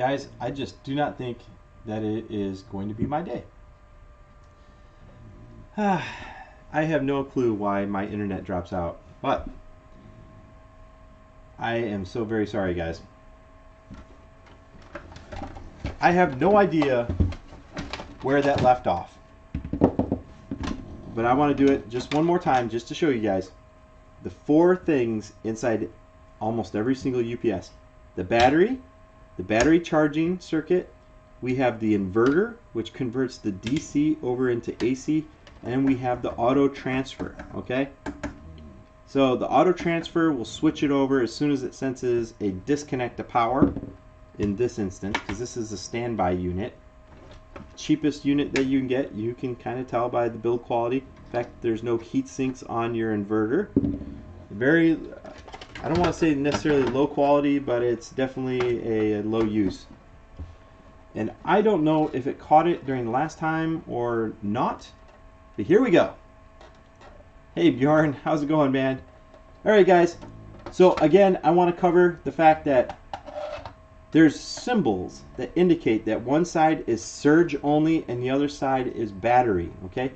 Guys, I just do not think that it is going to be my day. I have no clue why my internet drops out, but I am so very sorry, guys. I have no idea where that left off, but I want to do it just one more time just to show you guys the 4 things inside almost every single UPS. The battery charging circuit, we have the inverter, which converts the DC over into AC, and we have the auto transfer. Okay, so the auto transfer will switch it over as soon as it senses a disconnect to power, in this instance, because this is a standby unit. Cheapest unit that you can get, you can kind of tell by the build quality. In fact, there's no heat sinks on your inverter. Very, I don't want to say necessarily low quality, but it's definitely a low use. And I don't know if it caught it during the last time or not, but here we go. Hey Bjorn, how's it going, man? Alright guys, so again, I want to cover the fact that there's symbols that indicate that one side is surge only and the other side is battery. Okay,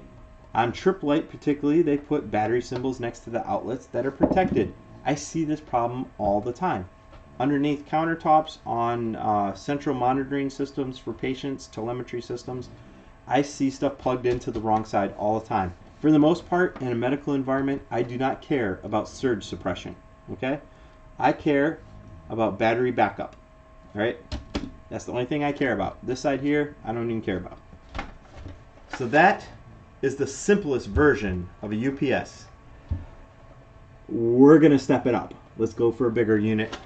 on Trip Light particularly, they put battery symbols next to the outlets that are protected. I see this problem all the time. Underneath countertops on central monitoring systems for patients, telemetry systems, I see stuff plugged into the wrong side all the time. For the most part, in a medical environment, I do not care about surge suppression. Okay, I care about battery backup. Right? That's the only thing I care about. This side here, I don't even care about. So that is the simplest version of a UPS. We're going to step it up. Let's go for a bigger unit.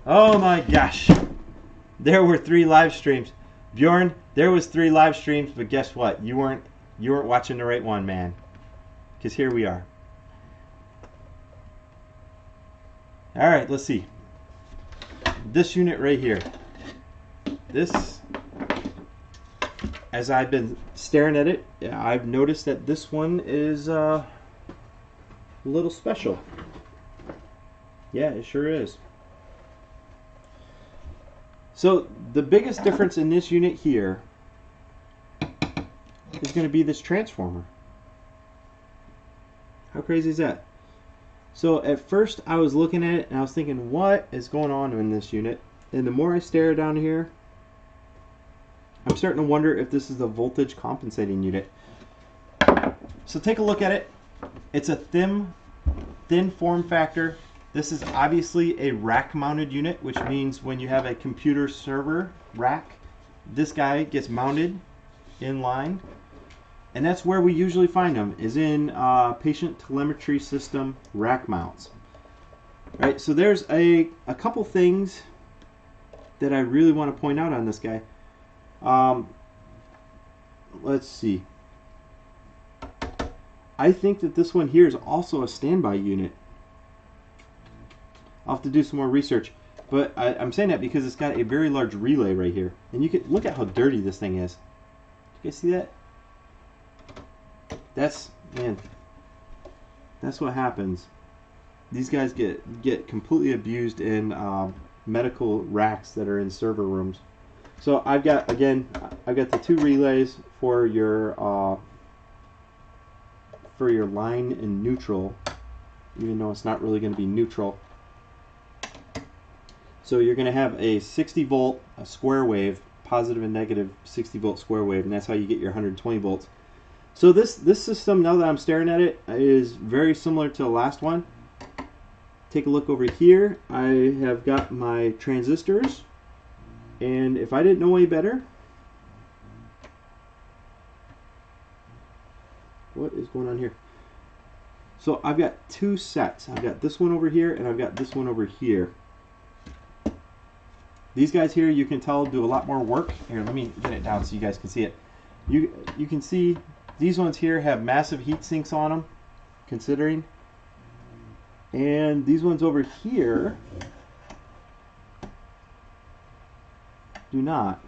Oh my gosh. There were 3 live streams. Bjorn, there was 3 live streams, but guess what? You weren't watching the right one, man. Because here we are. Alright, let's see. This unit right here. This, as I've been staring at it, I've noticed that this one is a little special. Yeah, it sure is. So the biggest difference in this unit here is going to be this transformer. How crazy is that? So at first I was looking at it and I was thinking, what is going on in this unit? And the more I stare down here, I'm starting to wonder if this is a voltage compensating unit. So take a look at it. It's a thin form factor. This is obviously a rack mounted unit, which means when you have a computer server rack, this guy gets mounted in line. And that's where we usually find them, is in patient telemetry system rack mounts. Right, so there's a couple things that I really want to point out on this guy. Let's see. I think that this one here is also a standby unit. I'll have to do some more research. But I'm saying that because it's got a very large relay right here. And you can look at how dirty this thing is. You guys see that? That's what happens. These guys get completely abused in medical racks that are in server rooms. So I've got the 2 relays for your line and neutral, even though it's not really going to be neutral. So you're going to have a 60 volt a square wave, positive and negative 60 volt square wave, and that's how you get your 120 volts. So this system, now that I'm staring at it, is very similar to the last one. Take a look over here. I have got my transistors, and if I didn't know any better, what is going on here? So I've got 2 sets. I've got this one over here, and I've got this one over here. These guys here, you can tell, do a lot more work. Here, let me get it down so you guys can see it. You can see these ones here have massive heat sinks on them, considering. And these ones over here do not.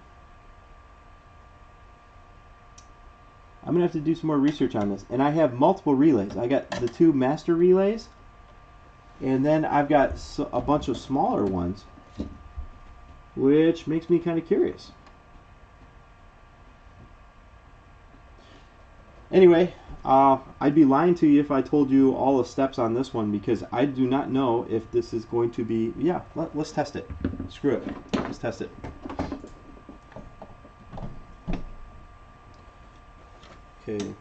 I'm going to have to do some more research on this. And I have multiple relays. I got the 2 master relays, And then I've got a bunch of smaller ones, which makes me kind of curious. Anyway, I'd be lying to you if I told you all the steps on this one, because I do not know if this is going to be, yeah, let's test it. Screw it. Let's test it. Okay.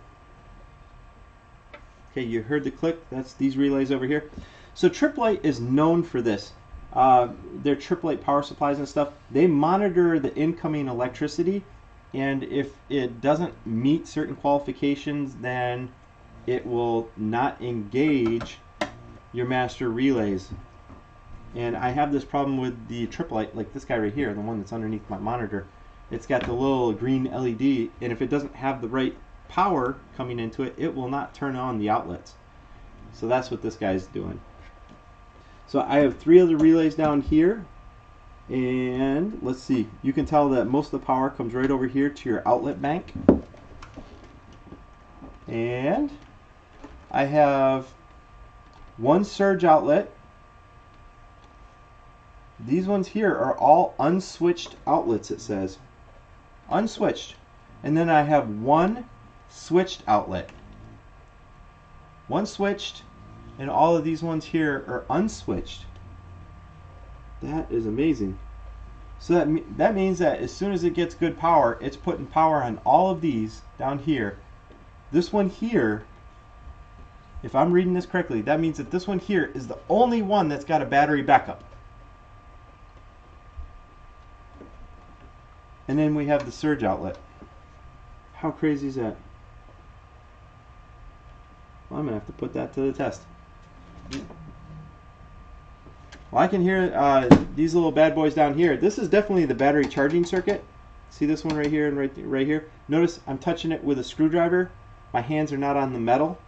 Okay, you heard the click. That's these relays over here. So Triplite is known for this. Their Triplite power supplies and stuff, they monitor the incoming electricity, and if it doesn't meet certain qualifications, then it will not engage your master relays. And I have this problem with the Triplite, like this guy right here, the one that's underneath my monitor. It's got the little green LED, and if it doesn't have the right power coming into it, it will not turn on the outlets. So that's what this guy's doing. So I have 3 other relays down here, and let's see, you can tell that most of the power comes right over here to your outlet bank. And I have 1 surge outlet. These ones here are all unswitched outlets, it says. Unswitched. And then I have 1 switched outlet. 1 switched, and all of these ones here are unswitched. That is amazing. So that means that as soon as it gets good power, it's putting power on all of these down here. This one here, if I'm reading this correctly, that means that this one here is the only one that's got a battery backup. And then we have the surge outlet. How crazy is that? Well, I'm going to have to put that to the test. Well, I can hear these little bad boys down here. This is definitely the battery charging circuit. See this one right here and right here? Notice I'm touching it with a screwdriver. My hands are not on the metal.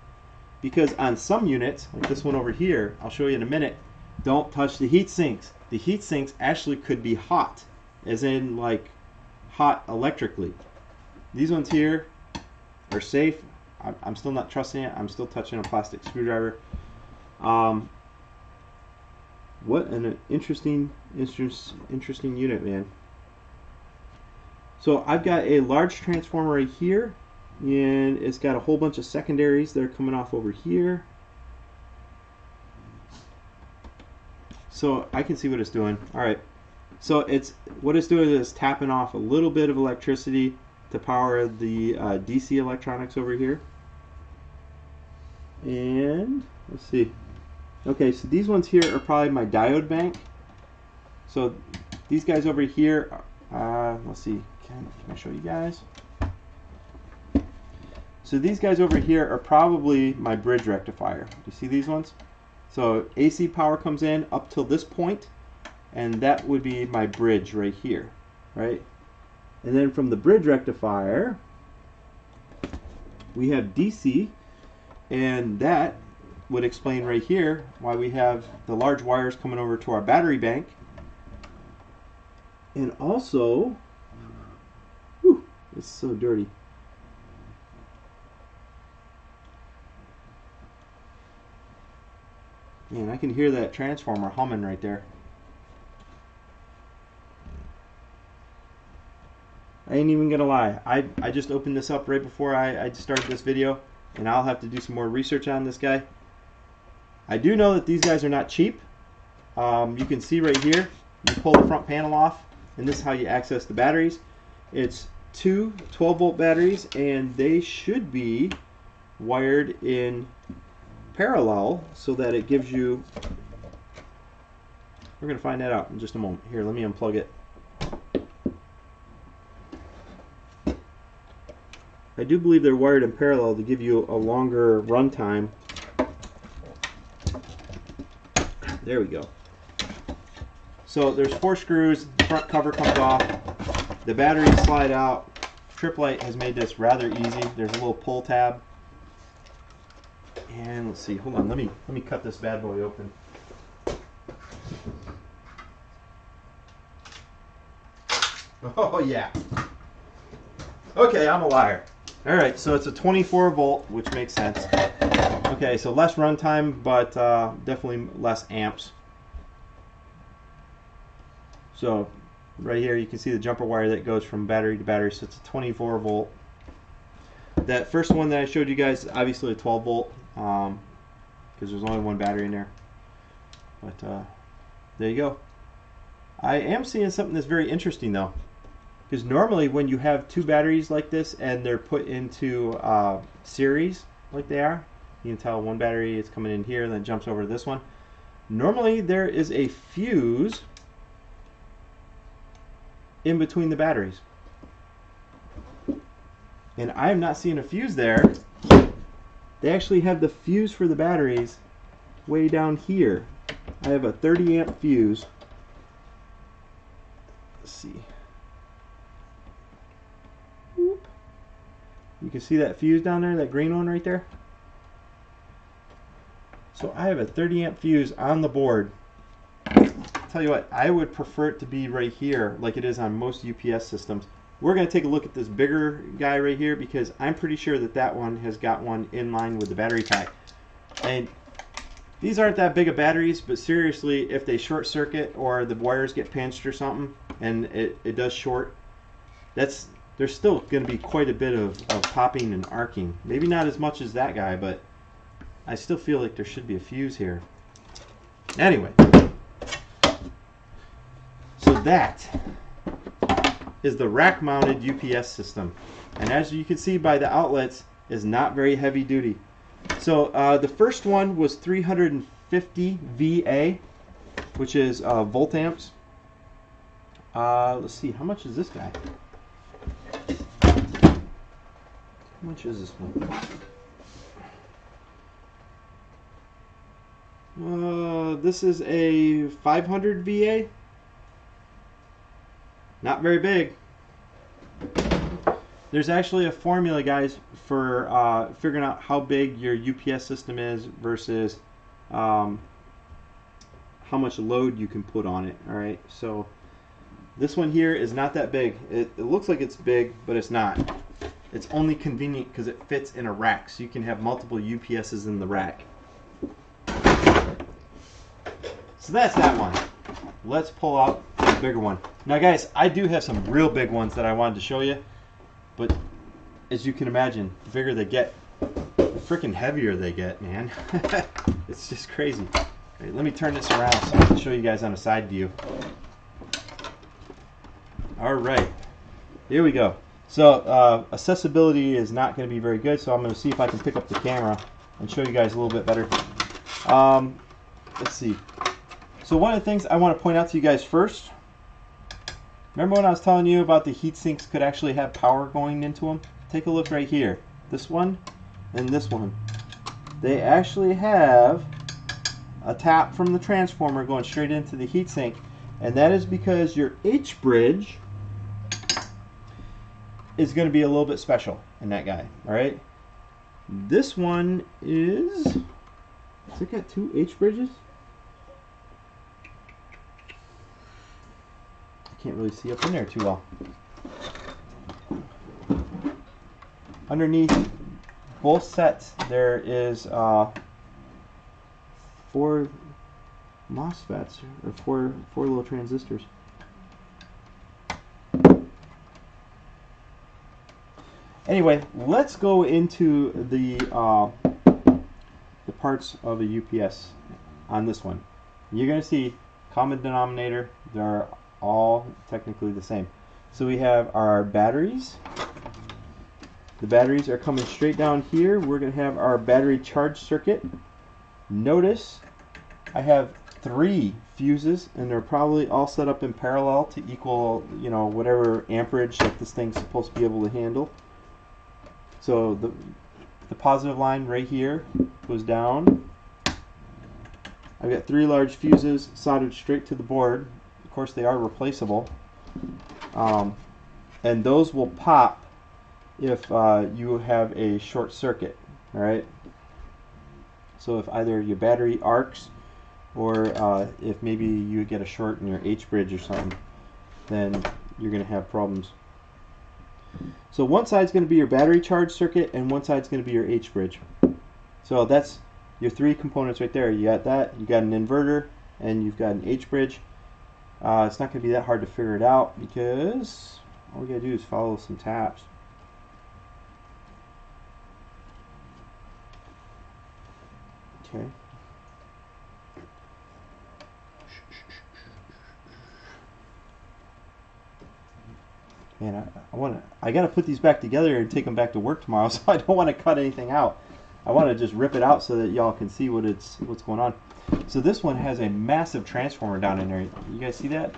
Because on some units, like this one over here, I'll show you in a minute, don't touch the heat sinks. The heat sinks actually could be hot, as in like hot electrically. These ones here are safe. I'm still not trusting it. I'm still touching a plastic screwdriver. What an interesting unit, man. So I've got a large transformer right here, and it's got a whole bunch of secondaries that are coming off over here. So I can see what it's doing. All right. So what it's doing is tapping off a little bit of electricity to power the DC electronics over here. And let's see. Okay, so these ones here are probably my diode bank. So these guys over here, let's see, can I show you guys? So these guys over here are probably my bridge rectifier. Do you see these ones? So AC power comes in up till this point, and that would be my bridge right here, right? And then from the bridge rectifier, we have DC, and that would explain right here why we have the large wires coming over to our battery bank. And also, whew, it's so dirty. Man, I can hear that transformer humming right there. I ain't even gonna lie. I just opened this up right before I started this video, and I'll have to do some more research on this guy. I do know that these guys are not cheap. You can see right here, you pull the front panel off, and this is how you access the batteries. It's 2 12-volt batteries, and they should be wired in parallel so that it gives you, we're going to find that out in just a moment. Here, let me unplug it. I do believe they're wired in parallel to give you a longer run time. There we go. So there's 4 screws, the front cover comes off, the batteries slide out. Triplite has made this rather easy. There's a little pull tab. And let's see, hold on, let me cut this bad boy open. Oh yeah. Okay, I'm a liar. Alright, so it's a 24 volt, which makes sense. Okay, so less runtime, but definitely less amps. So right here you can see the jumper wire that goes from battery to battery, so it's a 24 volt. That first one that I showed you guys is obviously a 12 volt because there's only one battery in there. But there you go. I am seeing something that's very interesting though, because normally when you have two batteries like this and they're put into series like they are, you can tell one battery is coming in here and then jumps over to this one. Normally there is a fuse in between the batteries, and I am not seeing a fuse there. They actually have the fuse for the batteries way down here. I have a 30 amp fuse. Let's see. Whoop. You can see that fuse down there, that green one right there. So I have a 30 amp fuse on the board. Tell you what, I would prefer it to be right here like it is on most UPS systems. We're going to take a look at this bigger guy right here because I'm pretty sure that that one has got one in line with the battery pack. And these aren't that big of batteries, but seriously, if they short circuit or the wires get pinched or something and it does short, there's still going to be quite a bit of popping and arcing. Maybe not as much as that guy, but I still feel like there should be a fuse here. Anyway, so that is the rack mounted UPS system, and as you can see by the outlets, is not very heavy duty. So the first one was 350 VA, which is volt amps. Let's see, how much is this guy? How much is this one? This is a 500 VA. Not very big. There's actually a formula, guys, for figuring out how big your UPS system is versus how much load you can put on it. All right, so this one here is not that big. It looks like it's big, but it's not. It's only convenient because it fits in a rack, so you can have multiple UPSs in the rack. So that's that one. Let's pull out the bigger one. Now guys, I do have some real big ones that I wanted to show you, but as you can imagine, the bigger they get, the freaking heavier they get, man. It's just crazy. Right, let me turn this around so I can show you guys on a side view. Alright, here we go. So accessibility is not going to be very good, so I'm going to see if I can pick up the camera and show you guys a little bit better. Let's see. So one of the things I want to point out to you guys first, remember when I was telling you about the heat sinks could actually have power going into them? Take a look right here. This one and this one. They actually have a tap from the transformer going straight into the heat sink, and that is because your H bridge is going to be a little bit special in that guy. Alright? This one is... Has it got two H bridges? Can't really see up in there too well. Underneath both sets there is 4 MOSFETs, or four little transistors. Anyway, let's go into the parts of a UPS on this one. You're going to see common denominator. There are all technically the same. So we have our batteries. The batteries are coming straight down here. We're going to have our battery charge circuit. Notice I have 3 fuses, and they're probably all set up in parallel to equal, you know, whatever amperage that this thing's supposed to be able to handle. So the positive line right here goes down. I've got 3 large fuses soldered straight to the board. Of course, they are replaceable, and those will pop if you have a short circuit. All right. So if either your battery arcs, or if maybe you get a short in your H bridge or something, then you're going to have problems. So one side's going to be your battery charge circuit, and one side's going to be your H bridge. So that's your three components right there. You got that, you got an inverter, and you've got an H-bridge. It's not going to be that hard to figure it out because all we got to do is follow some taps. Okay. Man, I got to put these back together and take them back to work tomorrow, so I don't want to cut anything out. I want to just rip it out so that y'all can see what's going on. So this one has a massive transformer down in there. You guys see that?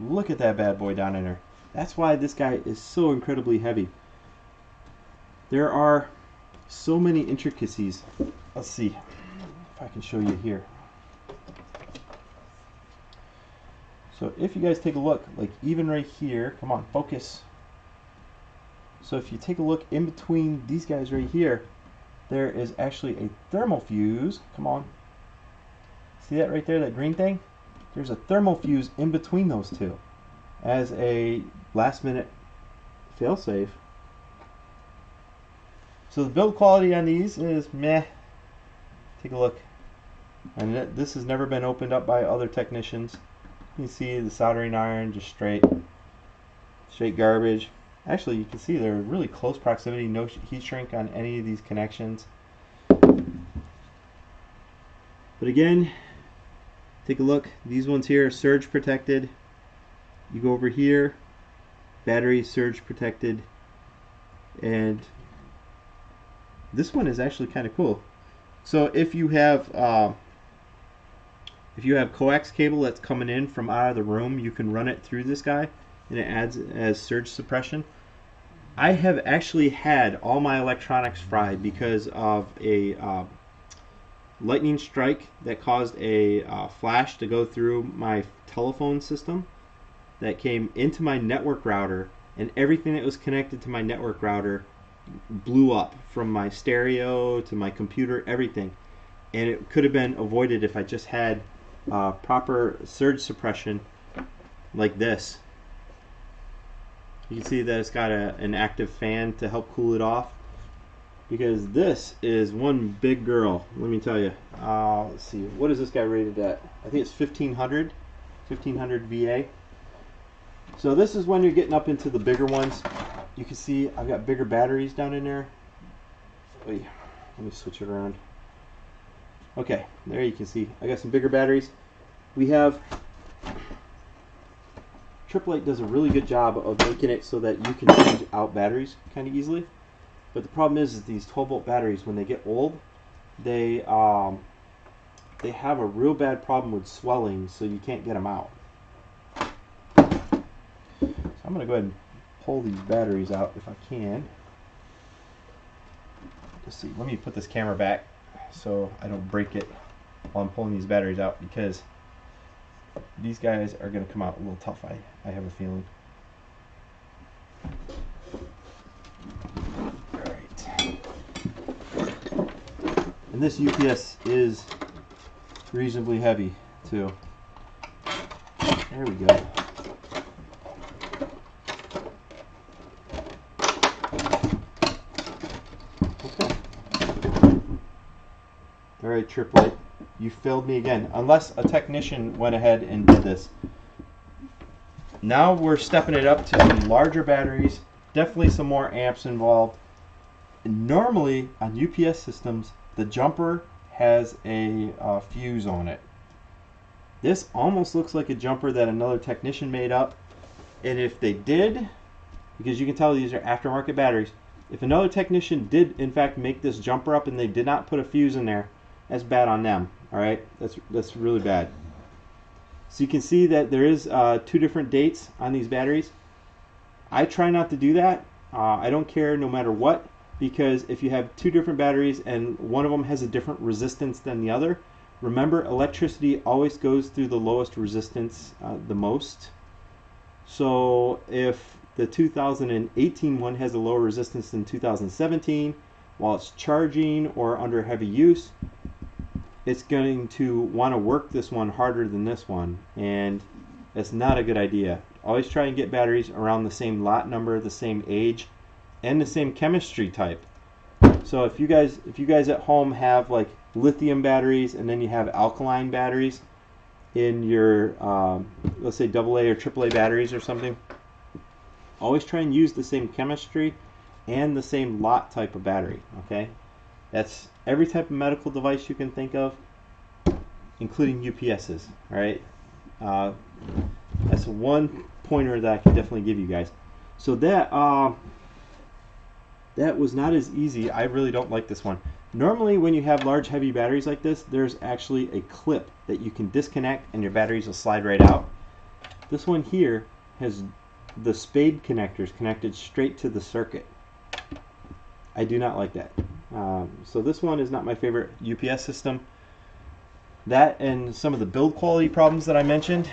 Look at that bad boy down in there. That's why this guy is so incredibly heavy. There are so many intricacies. Let's see if I can show you here. So if you guys take a look, like even right here, come on, focus. So if you take a look in between these guys right here, there is actually a thermal fuse. Come on. See that right there, that green thing? There's a thermal fuse in between those two as a last minute failsafe. So the build quality on these is meh. Take a look. And this has never been opened up by other technicians. You can see the soldering iron just straight garbage. Actually, you can see they're really close proximity, no heat shrink on any of these connections. But again, take a look. These ones here are surge protected. You go over here, battery surge protected, and this one is actually kind of cool. So if you have coax cable that's coming in from out of the room, you can run it through this guy, and it adds as surge suppression. I have actually had all my electronics fried because of a lightning strike that caused a flash to go through my telephone system that came into my network router, and everything that was connected to my network router blew up, from my stereo to my computer, everything. And it could have been avoided if I just had proper surge suppression like this. You can see that it's got an active fan to help cool it off, because this is one big girl, let me tell you. Let's see, what is this guy rated at? I think it's 1500 VA. So this is when you're getting up into the bigger ones. You can see I've got bigger batteries down in there. Wait, let me switch it around. Okay, there you can see I got some bigger batteries. We have AAA does a really good job of making it so that you can change out batteries kind of easily. But the problem is these 12-volt batteries, when they get old, they have a real bad problem with swelling, so you can't get them out. So I'm going to go ahead and pull these batteries out if I can. Let's see, let me put this camera back so I don't break it while I'm pulling these batteries out, because these guys are going to come out a little tough, I have a feeling. Alright. And this UPS is reasonably heavy too. There we go. Okay. Alright, AAA. You failed me again, unless a technician went ahead and did this. Now we're stepping it up to some larger batteries, definitely some more amps involved. And normally on UPS systems, the jumper has a fuse on it. This almost looks like a jumper that another technician made up, and if they did, because you can tell these are aftermarket batteries, if another technician did in fact make this jumper up and they did not put a fuse in there, that's bad on them. Alright, that's really bad. So you can see that there is 2 different dates on these batteries. I try not to do that. I don't care no matter what, because if you have 2 different batteries and one of them has a different resistance than the other, remember, electricity always goes through the lowest resistance the most. So if the 2018 one has a lower resistance than 2017 while it's charging or under heavy use, it's going to want to work this one harder than this one, and that's not a good idea. Always try and get batteries around the same lot number, the same age, and the same chemistry type. So if you guys at home have like lithium batteries and then you have alkaline batteries in your let's say AA or AAA batteries or something, always try and use the same chemistry and the same lot type of battery. Okay, that's every type of medical device you can think of, including UPSs. All right, that's one pointer that I can definitely give you guys. So that that was not as easy. I really don't like this one. Normally when you have large heavy batteries like this, there's actually a clip that you can disconnect and your batteries will slide right out. This one here has the spade connectors connected straight to the circuit. I do not like that. So this one is not my favorite UPS system. That and some of the build quality problems that I mentioned,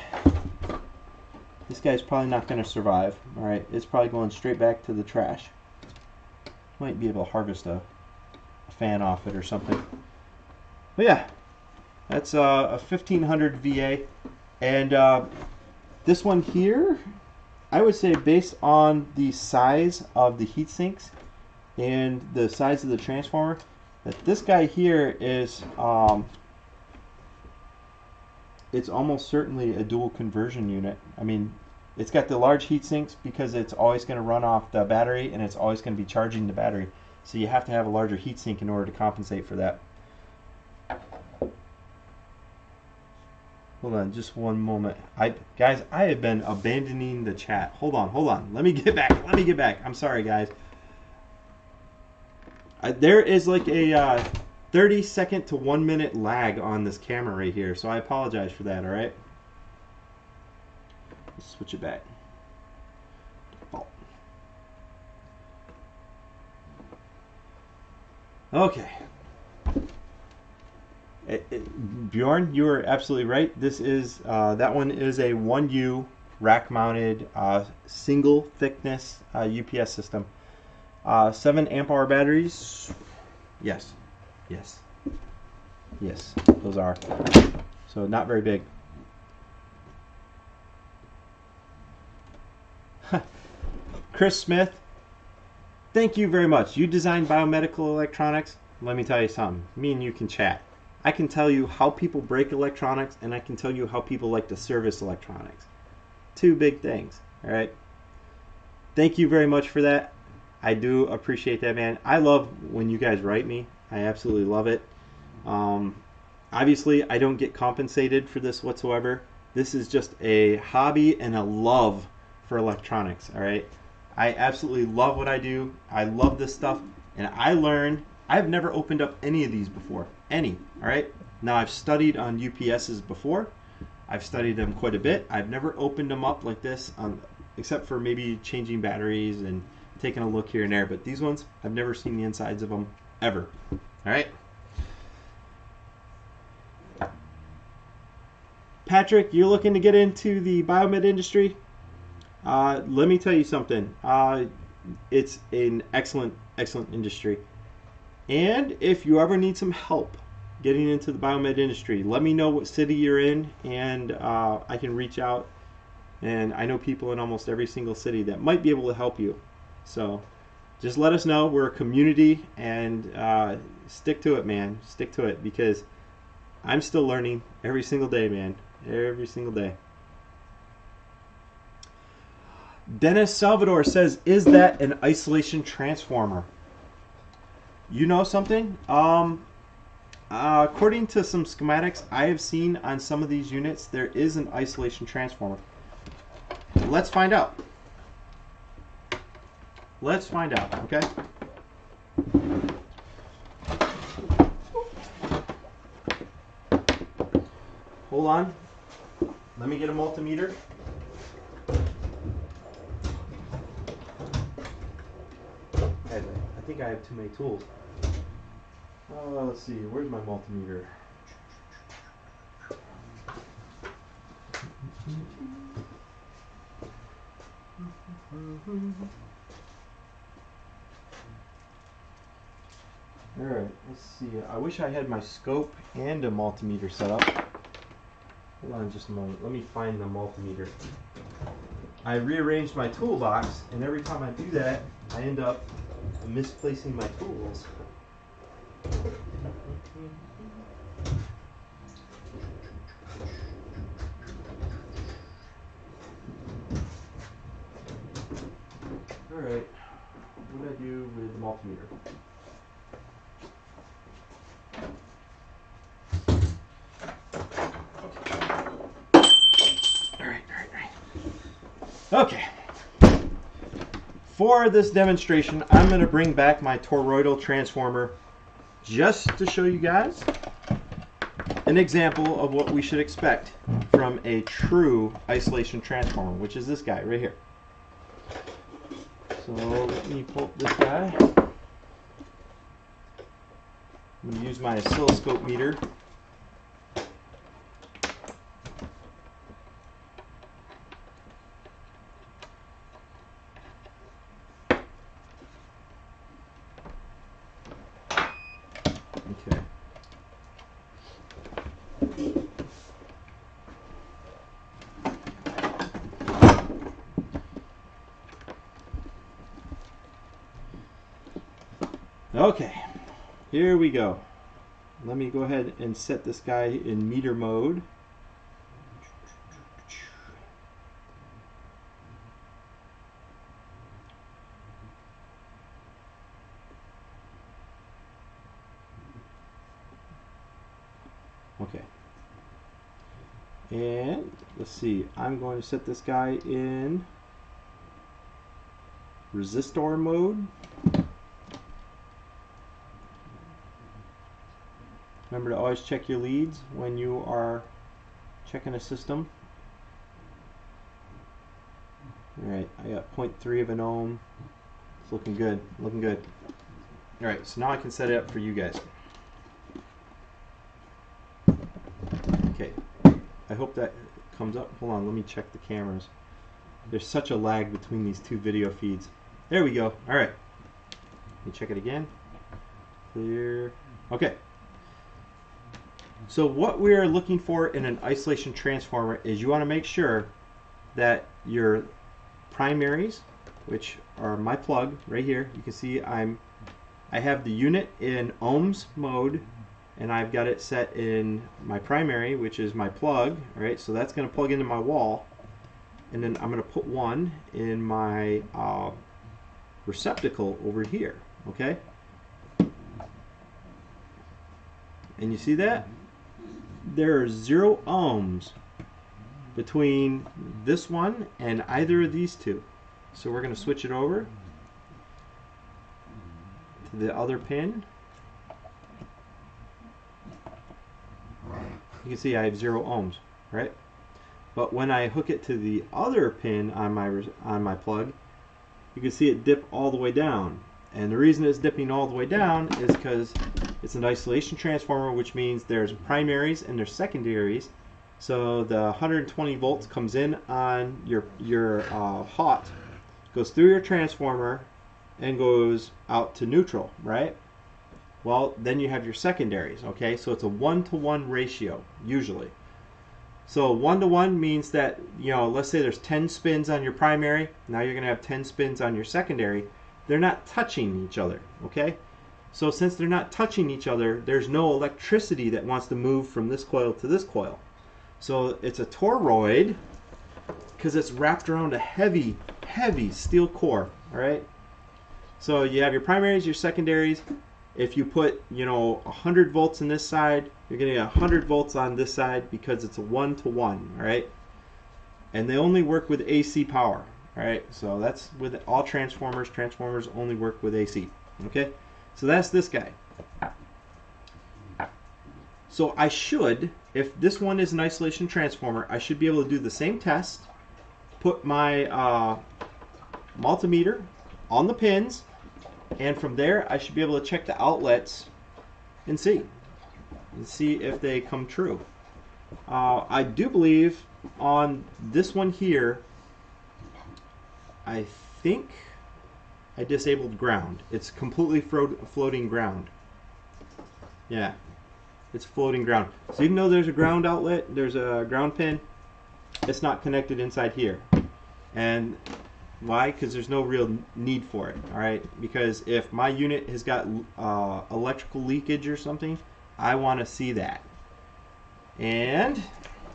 this guy's probably not going to survive. Alright, it's probably going straight back to the trash. Might be able to harvest a fan off it or something. But yeah, that's a 1500 VA. And this one here, I would say based on the size of the heat sinks and the size of the transformer, that this guy here is it's almost certainly a dual conversion unit. I mean, it's got the large heat sinks because it's always going to run off the battery and it's always going to be charging the battery. So you have to have a larger heat sink in order to compensate for that. Hold on just one moment. Guys, I have been abandoning the chat. Hold on. Let me get back. I'm sorry, guys. There is like a 30-second to 1 minute lag on this camera right here, so I apologize for that, alright? Let's switch it back. Default. Okay. Bjorn, you are absolutely right. This is that one is a 1U rack-mounted single thickness UPS system. 7 amp hour batteries. Yes, those are. So not very big. Chris Smith, thank you very much. You designed biomedical electronics. Let me tell you something. Me and you can chat. I can tell you how people break electronics, and I can tell you how people like to service electronics. Two big things, all right? Thank you very much for that. I do appreciate that, man. I love when you guys write me. I absolutely love it. Obviously, I don't get compensated for this whatsoever. This is just a hobby and a love for electronics, all right? I absolutely love what I do. I love this stuff, and I learned. I've never opened up any of these before. Any, all right? Now, I've studied on UPSs before. I've studied them quite a bit. I've never opened them up like this, except for maybe changing batteries and taking a look here and there. But these ones, I've never seen the insides of them, ever. All right? Patrick, you're looking to get into the biomed industry? Let me tell you something. It's an excellent industry. And if you ever need some help getting into the biomed industry, let me know what city you're in, and I can reach out. And I know people in almost every single city that might be able to help you. So just let us know. We're a community, and stick to it, man. Stick to it, because I'm still learning every single day, man. Every single day. Dennis Salvador says, is that an isolation transformer? You know something? According to some schematics I have seen on some of these units, there is an isolation transformer. Let's find out. Let's find out, okay? Hold on. Let me get a multimeter. I think I have too many tools. Let's see, where's my multimeter? Alright, let's see. I wish I had my scope and a multimeter set up. Hold on just a moment. Let me find the multimeter. I rearranged my toolbox, and every time I do that, I end up misplacing my tools. Alright, what do I do with the multimeter? Alright. Okay. For this demonstration, I'm going to bring back my toroidal transformer just to show you guys an example of what we should expect from a true isolation transformer, which is this guy right here. So let me pull up this guy. I'm going to use my oscilloscope meter. Okay. Okay, here we go. Let me go ahead and set this guy in meter mode. Okay. And let's see, I'm going to set this guy in resistor mode. Remember to always check your leads when you are checking a system. Alright, I got 0.3 of an ohm. It's looking good, looking good. Alright, so now I can set it up for you guys. Okay, I hope that comes up. Hold on, let me check the cameras. There's such a lag between these two video feeds. There we go. Alright, let me check it again. Clear. Okay. So what we're looking for in an isolation transformer is you want to make sure that your primaries, which are my plug right here, you can see I have the unit in ohms mode, and I've got it set in my primary, which is my plug. All right, so that's going to plug into my wall, and then I'm going to put one in my receptacle over here. Okay, and you see that? There are 0 ohms between this one and either of these two. So we're going to switch it over to the other pin. You can see I have 0 ohms, right? But when I hook it to the other pin on my plug, you can see it dip all the way down. And the reason it's dipping all the way down is because it's an isolation transformer, which means there's primaries and there's secondaries. So the 120 volts comes in on your hot, goes through your transformer, and goes out to neutral, right? Well, then you have your secondaries, okay? So it's a 1-to-1 ratio, usually. So 1-to-1 means that, you know, let's say there's 10 spins on your primary, now you're going to have 10 spins on your secondary. They're not touching each other, okay? So since they're not touching each other, there's no electricity that wants to move from this coil to this coil. So it's a toroid because it's wrapped around a heavy, heavy steel core, all right? So you have your primaries, your secondaries. If you put, you know, 100 volts on this side, you're getting 100 volts on this side because it's a 1-to-1, all right? And they only work with AC power, all right? So that's with all transformers. Transformers only work with AC, okay? So that's this guy. So I should, if this one is an isolation transformer, I should be able to do the same test, put my multimeter on the pins, and from there I should be able to check the outlets and see if they come true. I do believe on this one here, I think I disabled ground. It's completely floating ground. Yeah, it's floating ground. So even though there's a ground outlet, there's a ground pin, it's not connected inside here. And why? Because there's no real need for it, all right? Because if my unit has got electrical leakage or something, I want to see that. And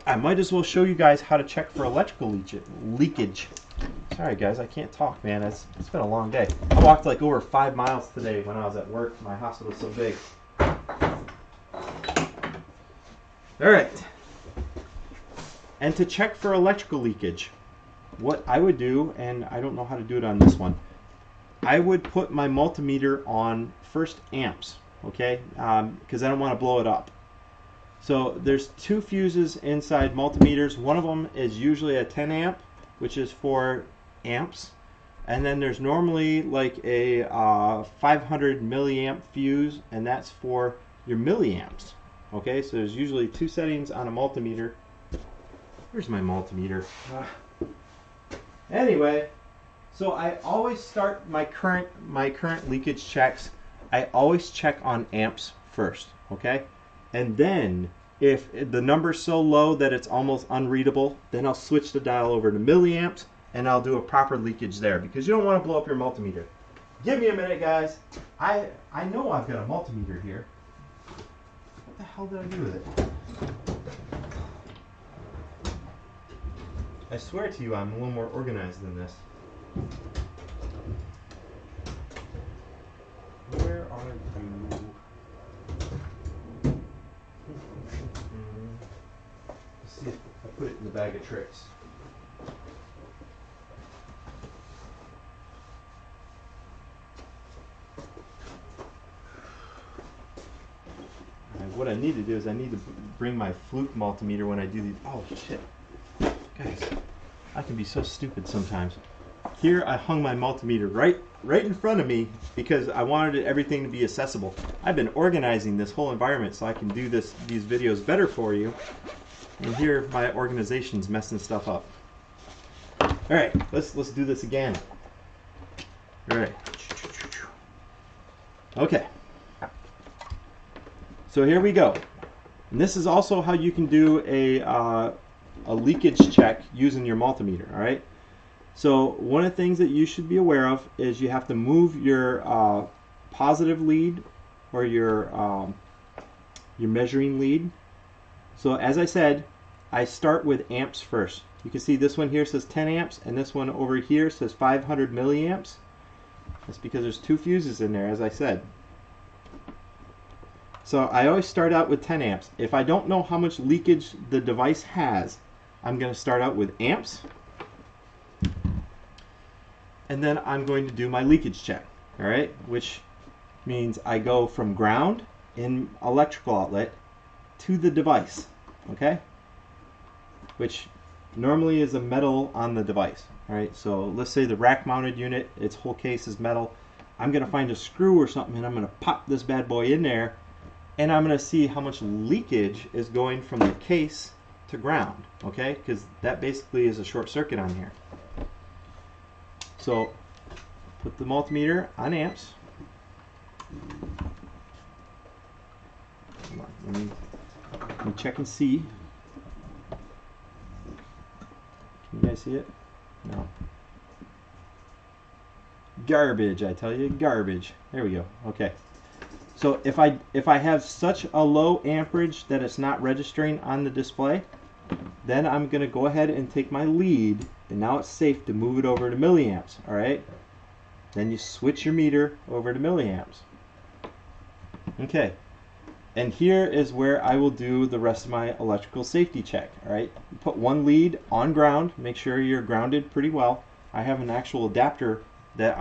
I might as well show you guys how to check for electrical leakage. Sorry guys, I can't talk, man. It's been a long day. I walked like over 5 miles today when I was at work. My hospital's so big. Alright. And to check for electrical leakage, what I would do, and I don't know how to do it on this one, I would put my multimeter on first amps, okay? Because I don't want to blow it up. So there's 2 fuses inside multimeters. One of them is usually a 10 amp, which is for amps. And then there's normally like a 500 milliamp fuse, and that's for your milliamps. Okay, so there's usually 2 settings on a multimeter. Here's my multimeter. Anyway, so I always start my current leakage checks. I always check on amps first, okay? And then if the number's so low that it's almost unreadable, then I'll switch the dial over to milliamps and I'll do a proper leakage there, because you don't want to blow up your multimeter. Give me a minute, guys. I know I've got a multimeter here. What the hell did I do with it? I swear to you, I'm a little more organized than this. Where are you? Let's see if I put it in the bag of tricks. What I need to do is I need to bring my fluke multimeter when I do these. Oh shit. Guys, I can be so stupid sometimes. Here I hung my multimeter right in front of me because I wanted everything to be accessible. I've been organizing this whole environment so I can do these videos better for you. And here my organization's messing stuff up. Alright, let's do this again. Alright. Okay. So here we go. And this is also how you can do a leakage check using your multimeter, all right? So one of the things that you should be aware of is you have to move your positive lead or your measuring lead. So as I said, I start with amps first. You can see this one here says 10 amps and this one over here says 500 milliamps. That's because there's 2 fuses in there, as I said. So I always start out with 10 amps. If I don't know how much leakage the device has, I'm going to start out with amps. And then I'm going to do my leakage check, all right? Which means I go from ground in electrical outlet to the device, okay? Which normally is a metal on the device, all right? So let's say the rack mounted unit, its whole case is metal. I'm going to find a screw or something and I'm going to pop this bad boy in there. And I'm going to see how much leakage is going from the case to ground, okay? Because that basically is a short circuit on here. So put the multimeter on amps. Come on, let me check and see. Can you guys see it? No. Garbage, I tell you, garbage. There we go. Okay. So if I have such a low amperage that it's not registering on the display, then I'm going to go ahead and take my lead, and now it's safe to move it over to milliamps, all right? Then you switch your meter over to milliamps. Okay, and here is where I will do the rest of my electrical safety check, all right? You put one lead on ground, make sure you're grounded pretty well. I have an actual adapter that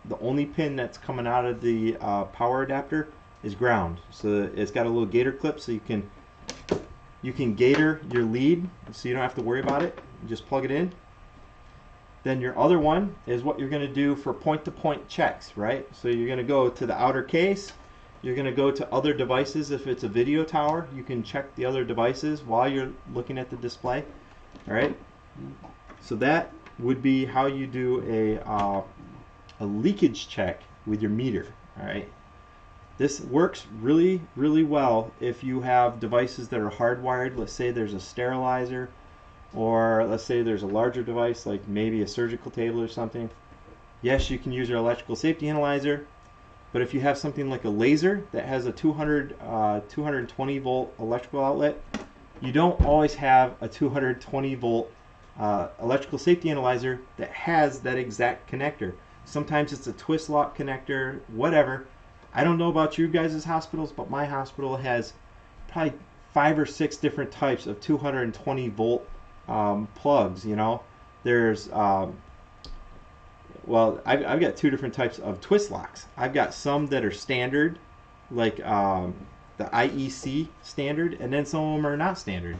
the only pin that's coming out of the power adapter is ground. So it's got a little gator clip so you can gator your lead so you don't have to worry about it. You just plug it in. Then your other one is what you're going to do for point-to-point checks, right? So you're going to go to the outer case. You're going to go to other devices. If it's a video tower, you can check the other devices while you're looking at the display. All right. So that would be how you do a leakage check with your meter. All right. This works really, really well if you have devices that are hardwired. Let's say there's a sterilizer, or let's say there's a larger device like maybe a surgical table or something. Yes, you can use your electrical safety analyzer, But if you have something like a laser that has a 220 volt electrical outlet, you don't always have a 220 volt electrical safety analyzer that has that exact connector. Sometimes it's a twist lock connector, whatever. I don't know about you guys' hospitals, but my hospital has probably 5 or 6 different types of 220 volt plugs. You know, there's well, I've got 2 different types of twist locks. I've got some that are standard, like the IEC standard, and then some of them are not standard.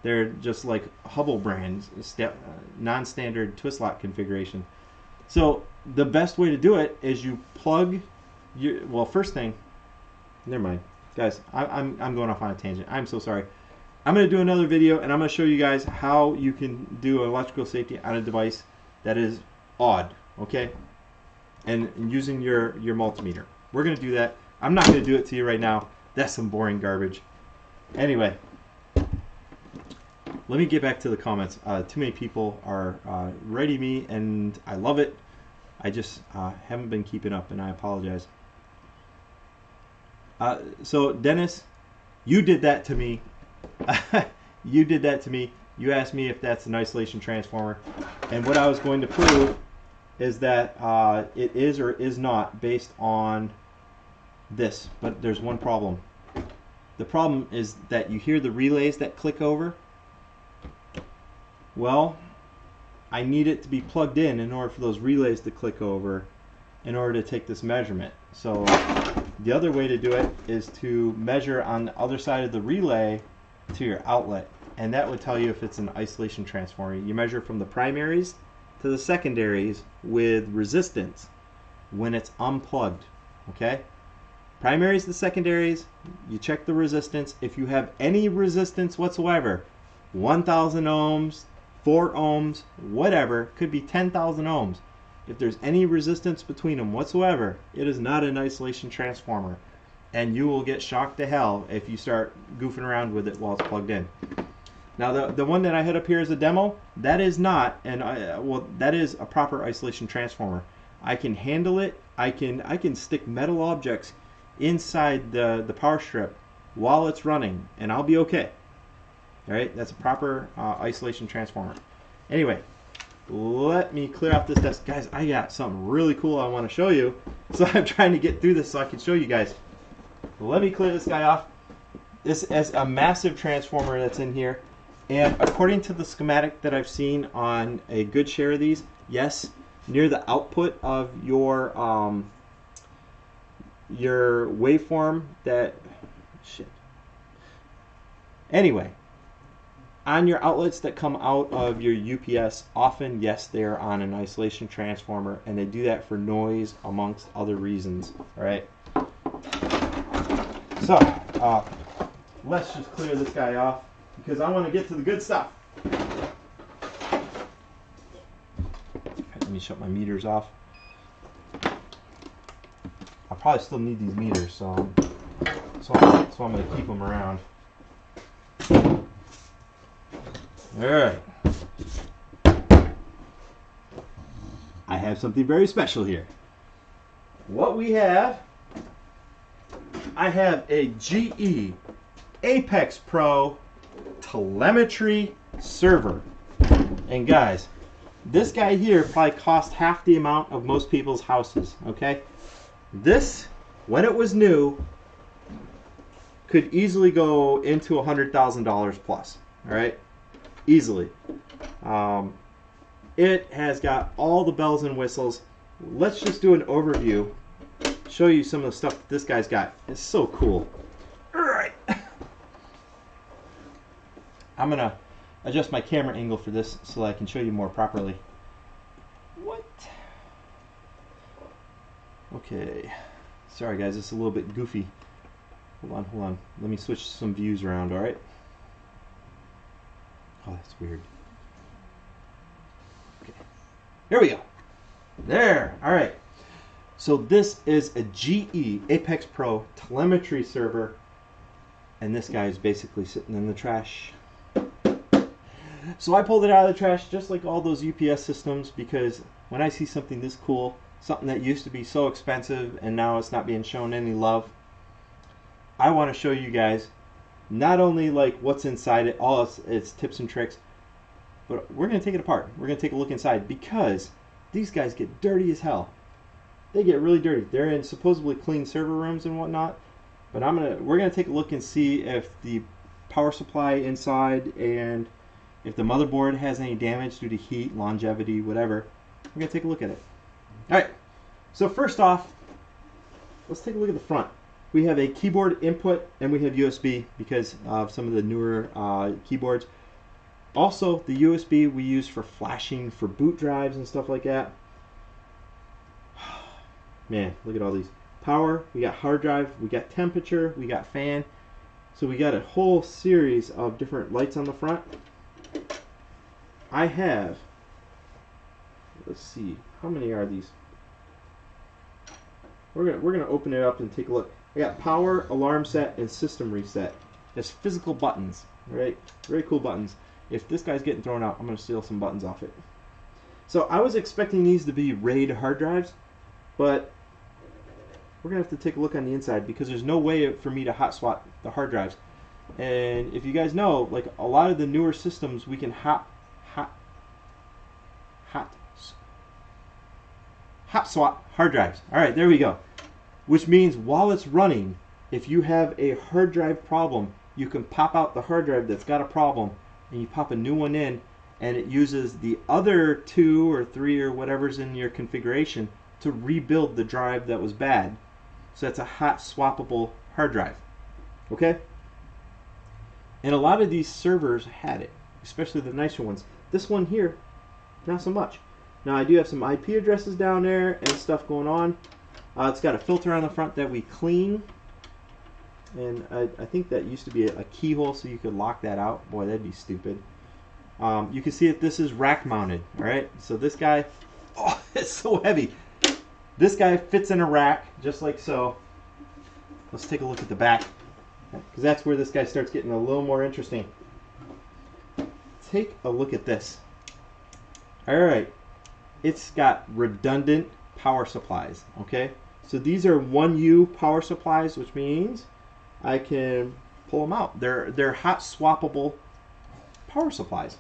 They're just like Hubble brands, non-standard twist lock configuration. So the best way to do it is you plug your, well, first thing, never mind. Guys, I'm going off on a tangent. I'm so sorry. I'm going to do another video, and I'm going to show you guys how you can do electrical safety on a device that is odd, okay? And using your multimeter. We're going to do that. I'm not going to do it to you right now. That's some boring garbage. Anyway, let me get back to the comments. Too many people are writing me, and I love it. I just haven't been keeping up, and I apologize. So Dennis, you did that to me. You did that to me. You asked me if that's an isolation transformer, and what I was going to prove is that it is or is not based on this. But there's one problem. The problem is that you hear the relays that click over. Well, I need it to be plugged in order for those relays to click over in order to take this measurement. So the other way to do it is to measure on the other side of the relay to your outlet, and that would tell you if it's an isolation transformer. You measure from the primaries to the secondaries with resistance when it's unplugged, okay? Primaries to secondaries, you check the resistance. If you have any resistance whatsoever, 1,000 ohms, 4 ohms, whatever, could be 10,000 ohms. If there's any resistance between them whatsoever, it is not an isolation transformer. And you will get shocked to hell if you start goofing around with it while it's plugged in. Now the one that I had up here as a demo, that is not, and well, that is a proper isolation transformer. I can handle it. I can stick metal objects inside the power strip while it's running, and I'll be okay. All right, that's a proper isolation transformer. Anyway, let me clear out this desk. Guys, I got something really cool I want to show you. So I'm trying to get through this so I can show you guys. Let me clear this guy off. This is a massive transformer that's in here. And according to the schematic that I've seen on a good share of these, yes, near the output of your waveform that, shit. Anyway, on your outlets that come out of your UPS, often, yes, they are on an isolation transformer, and they do that for noise amongst other reasons. All right. So, let's just clear this guy off because I want to get to the good stuff. Let me shut my meters off. I'll probably still need these meters, so I'm going to keep them around. Alright. I have something very special here. What we have, I have a GE Apex Pro telemetry server. And guys, this guy here probably cost half the amount of most people's houses, okay? This, when it was new, could easily go into $100,000 plus, alright? Easily. It has got all the bells and whistles. Let's just do an overview, show you some of the stuff that this guy's got. It's so cool. Alright. I'm going to adjust my camera angle for this so that I can show you more properly. What? Okay. Sorry guys, it's a little bit goofy. Hold on. Let me switch some views around, alright? Oh, that's weird. Okay. Here we go. There. All right. So this is a GE Apex Pro telemetry server, and this guy is basically sitting in the trash. So I pulled it out of the trash just like all those UPS systems because when I see something this cool, something that used to be so expensive and now it's not being shown any love. I want to show you guys not only like what's inside it, all its tips and tricks, but we're going to take it apart. We're going to take a look inside because these guys get dirty as hell. They get really dirty. They're in supposedly clean server rooms and whatnot, but we're going to take a look and see if the power supply inside and if the motherboard has any damage due to heat, longevity, whatever. We're going to take a look at it. Alright, so first off, let's take a look at the front. We have a keyboard input and we have USB because of some of the newer keyboards. Also, the USB we use for flashing for boot drives and stuff like that. Man, look at all these. Power, we got hard drive, we got temperature, we got fan. So we got a whole series of different lights on the front. I have, let's see, how many are these? We're gonna open it up and take a look. I got power, alarm set, and system reset. There's physical buttons, right? Very cool buttons. If this guy's getting thrown out, I'm gonna steal some buttons off it. So I was expecting these to be RAID hard drives, but we're gonna have to take a look on the inside because there's no way for me to hot swap the hard drives. And if you guys know, like a lot of the newer systems, we can hot swap hard drives. All right, there we go. Which means while it's running, if you have a hard drive problem, you can pop out the hard drive that's got a problem and you pop a new one in and it uses the other 2 or 3 or whatever's in your configuration to rebuild the drive that was bad. So that's a hot swappable hard drive. Okay? And a lot of these servers had it, especially the nicer ones. This one here, not so much. Now I do have some IP addresses down there and stuff going on. It's got a filter on the front that we clean. And I think that used to be a keyhole so you could lock that out. Boy, that'd be stupid. You can see that this is rack mounted. Alright, so this guy, oh, it's so heavy. This guy fits in a rack, just like so. Let's take a look at the back, because that's where this guy starts getting a little more interesting. Take a look at this. Alright, it's got redundant power supplies, okay? So these are 1U power supplies, which means I can pull them out. They're hot swappable power supplies.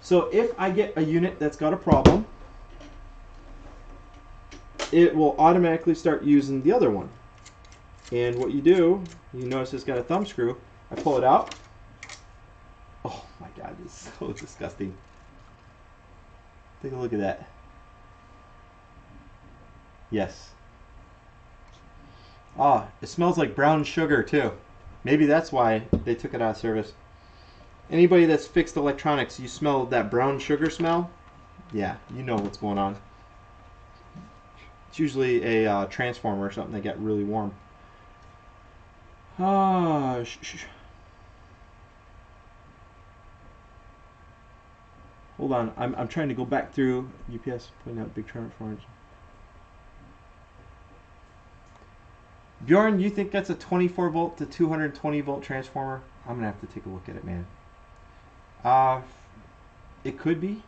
So if I get a unit that's got a problem, it will automatically start using the other one. And what you do, you notice it's got a thumb screw. I pull it out. Oh my God, it's so disgusting. Take a look at that. Yes. Ah, it smells like brown sugar too. Maybe that's why they took it out of service. Anybody that's fixed electronics, you smell that brown sugar smell? Yeah, you know what's going on. It's usually a transformer or something that got really warm. Hold on, I'm trying to go back through UPS, pointing out big transformers. Bjorn, you think that's a 24 volt to 220 volt transformer? I'm gonna have to take a look at it, man. It could be.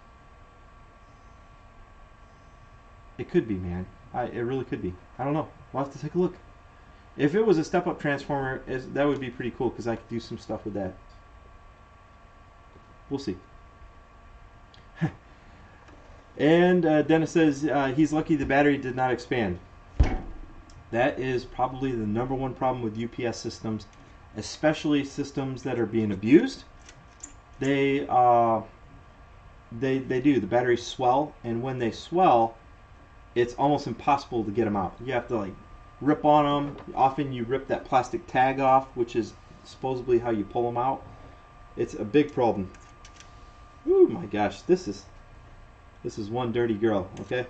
It could be, man. It really could be. I don't know. We'll have to take a look. If it was a step-up transformer, that would be pretty cool because I could do some stuff with that. We'll see. And Dennis says he's lucky the battery did not expand. That is probably the #1 problem with UPS systems, especially systems that are being abused. They do. The batteries swell, and when they swell, it's almost impossible to get them out. You have to like rip on them. Often you rip that plastic tag off, which is supposedly how you pull them out. It's a big problem. Oh my gosh, this is one dirty girl. Okay.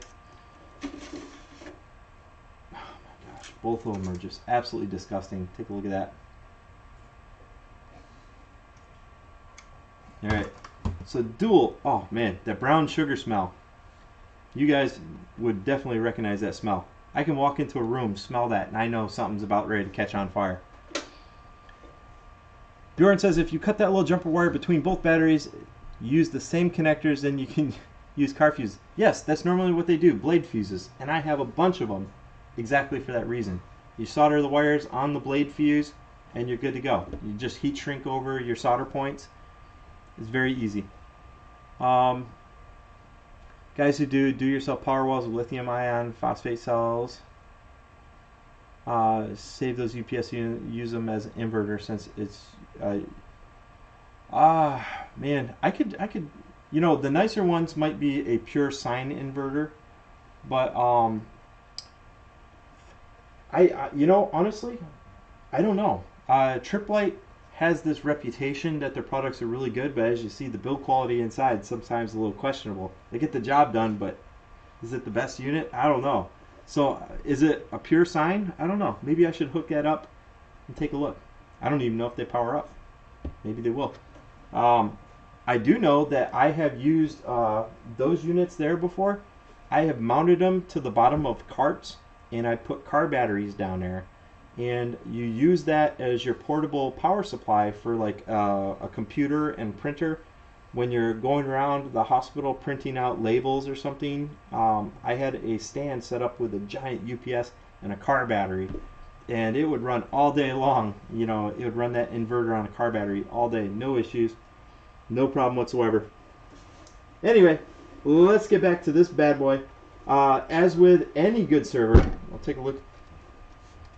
Oh my gosh, both of them are just absolutely disgusting. Take a look at that. All right. So dual. Oh man, that brown sugar smell. You guys would definitely recognize that smell. I can walk into a room, smell that, and I know something's about ready to catch on fire. Bjorn says if you cut that little jumper wire between both batteries, use the same connectors, then you can use car fuses. Yes, that's normally what they do, blade fuses, and I have a bunch of them exactly for that reason. You solder the wires on the blade fuse and you're good to go. You just heat shrink over your solder points. It's very easy. Guys who do yourself power walls with lithium ion phosphate cells, save those UPS units, use them as an inverter since it's man, I could you know, the nicer ones might be a pure sine inverter, but I you know, honestly, I don't know. Triplite has this reputation that their products are really good, but as you see, the build quality inside sometimes a little questionable. They get the job done, but is it the best unit? I don't know. So is it a pure sine? I don't know. Maybe I should hook that up and take a look. I don't even know if they power up. Maybe they will. I do know that I have used those units there before. I have mounted them to the bottom of carts, and I put car batteries down there, and you use that as your portable power supply for like a computer and printer when you're going around the hospital printing out labels or something. I had a stand set up with a giant UPS and a car battery, and it would run all day long. You know, it would run that inverter on a car battery all day, no issues, no problem whatsoever. Anyway, let's get back to this bad boy. As with any good server, I'll take a look.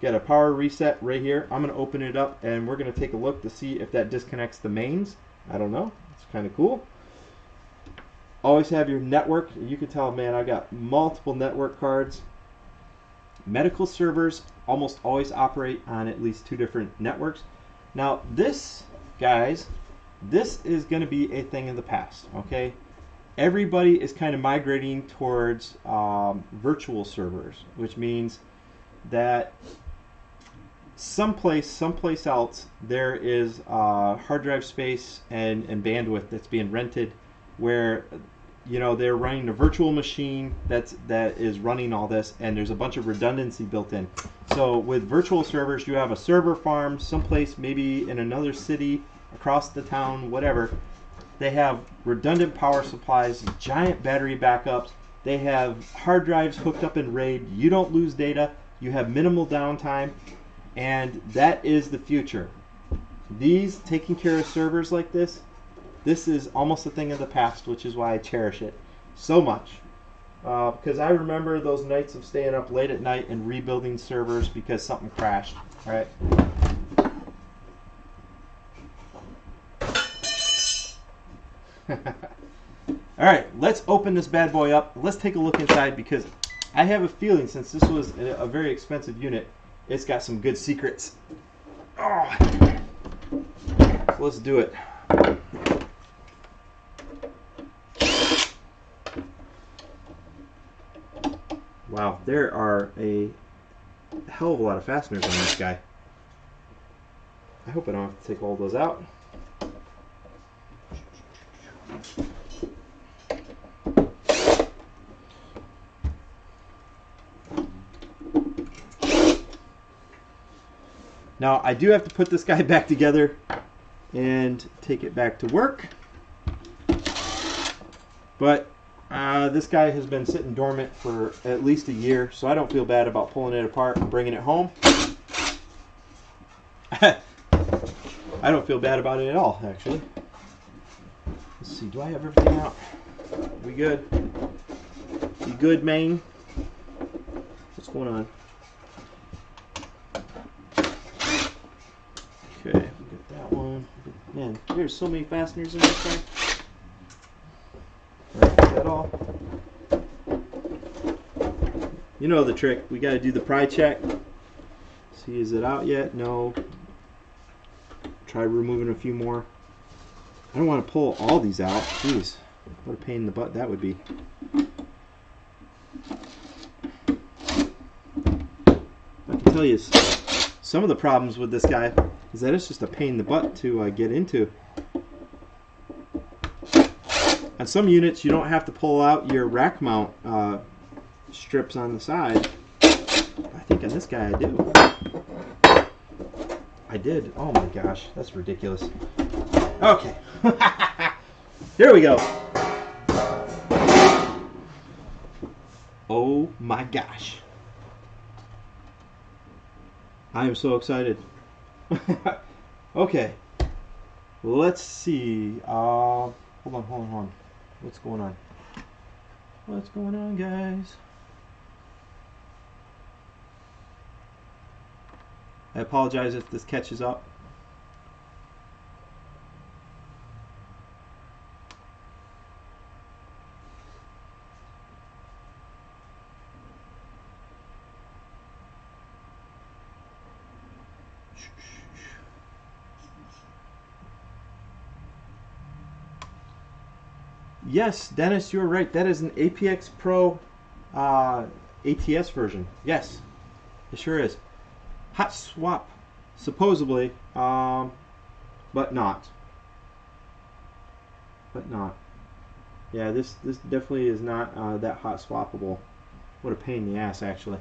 Got a power reset right here. I'm going to open it up and we're going to take a look to see if that disconnects the mains. I don't know. It's kind of cool. Always have your network. You can tell, man, I got multiple network cards. Medical servers almost always operate on at least 2 different networks. Now this, guys, this is going to be a thing in the past, okay? Everybody is kind of migrating towards virtual servers, which means that someplace else there is hard drive space and bandwidth that's being rented, where, you know, they're running a virtual machine that is running all this, and there's a bunch of redundancy built in. So with virtual servers, you have a server farm someplace, maybe in another city, across the town, whatever. They have redundant power supplies, giant battery backups. They have hard drives hooked up in RAID. You don't lose data. You have minimal downtime, and that is the future. These taking care of servers like this is almost a thing of the past, which is why I cherish it so much. Because I remember those nights of staying up late at night and rebuilding servers because something crashed. All right. Alright, let's open this bad boy up. Let's take a look inside, because I have a feeling, since this was a very expensive unit, it's got some good secrets. Oh. So let's do it. Wow, there are a hell of a lot of fasteners on this guy. I hope I don't have to take all those out. Now I do have to put this guy back together and take it back to work, but this guy has been sitting dormant for at least a year, so I don't feel bad about pulling it apart and bringing it home. I don't feel bad about it at all, actually. Let's see, do I have everything out? We good? You good, Maine? What's going on? Okay, we got that one. Man, there's so many fasteners in this thing. Alright, got that all. You know the trick. We got to do the pry check. See, is it out yet? No. Try removing a few more. I don't want to pull all these out. Jeez, what a pain in the butt that would be. I can tell you some of the problems with this guy is that it's just a pain in the butt to get into. On some units, you don't have to pull out your rack mount strips on the side. I think on this guy I do. I did. Oh my gosh, that's ridiculous. Okay. Here we go. Oh my gosh. I am so excited. Okay. Let's see. Hold on. What's going on? What's going on, guys? I apologize if this catches up. Yes, Dennis, you're right. That is an APX Pro ATS version. Yes, it sure is. Hot swap, supposedly, but not. But not. Yeah, this definitely is not that hot swappable. What a pain in the ass, actually.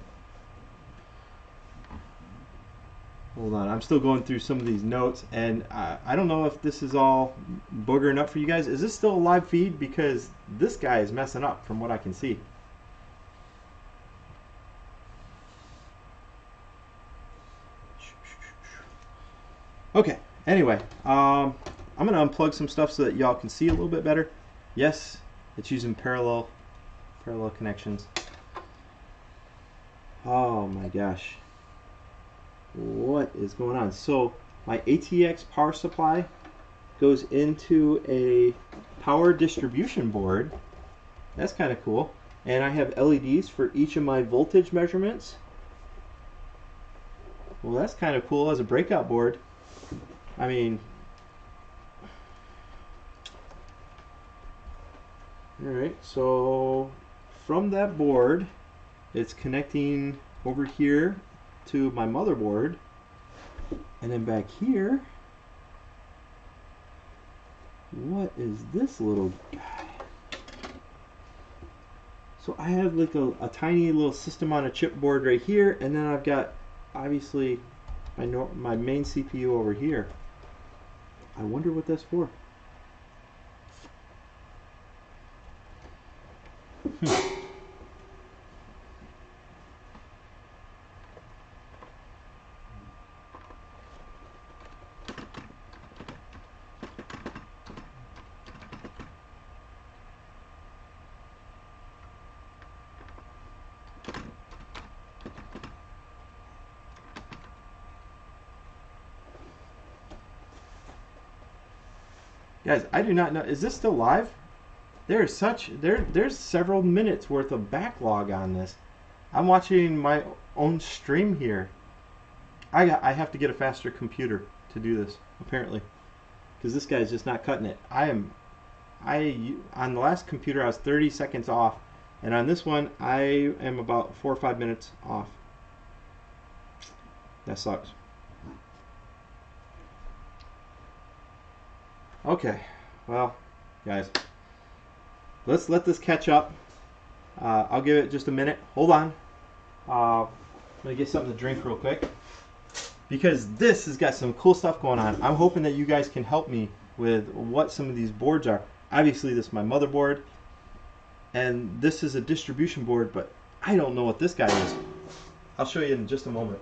Hold on, I'm still going through some of these notes, and I don't know if this is all boogering up for you guys. Is this still a live feed? Because this guy is messing up from what I can see. Okay, anyway, I'm going to unplug some stuff so that y'all can see a little bit better. Yes, it's using parallel connections. Oh my gosh. What is going on? So my ATX power supply goes into a power distribution board. That's kind of cool. And I have LEDs for each of my voltage measurements. Well, that's kind of cool as a breakout board. I mean, alright, so from that board, it's connecting over here to my motherboard, and then back here, what is this little guy? So I have like a tiny little system on a chip board right here, and then I've got obviously my main CPU over here. I wonder what that's for. Guys, I do not know. Is this still live? There's several minutes worth of backlog on this. I'm watching my own stream here. I have to get a faster computer to do this, apparently, because this guy's just not cutting it. On the last computer I was 30 seconds off, and on this one I am about 4 or 5 minutes off. That sucks. Okay, well, guys, let's let this catch up. I'll give it just a minute. Hold on. I'm gonna get something to drink real quick, because this has got some cool stuff going on. I'm hoping that you guys can help me with what some of these boards are. Obviously, this is my motherboard, and this is a distribution board, but I don't know what this guy is. I'll show you in just a moment.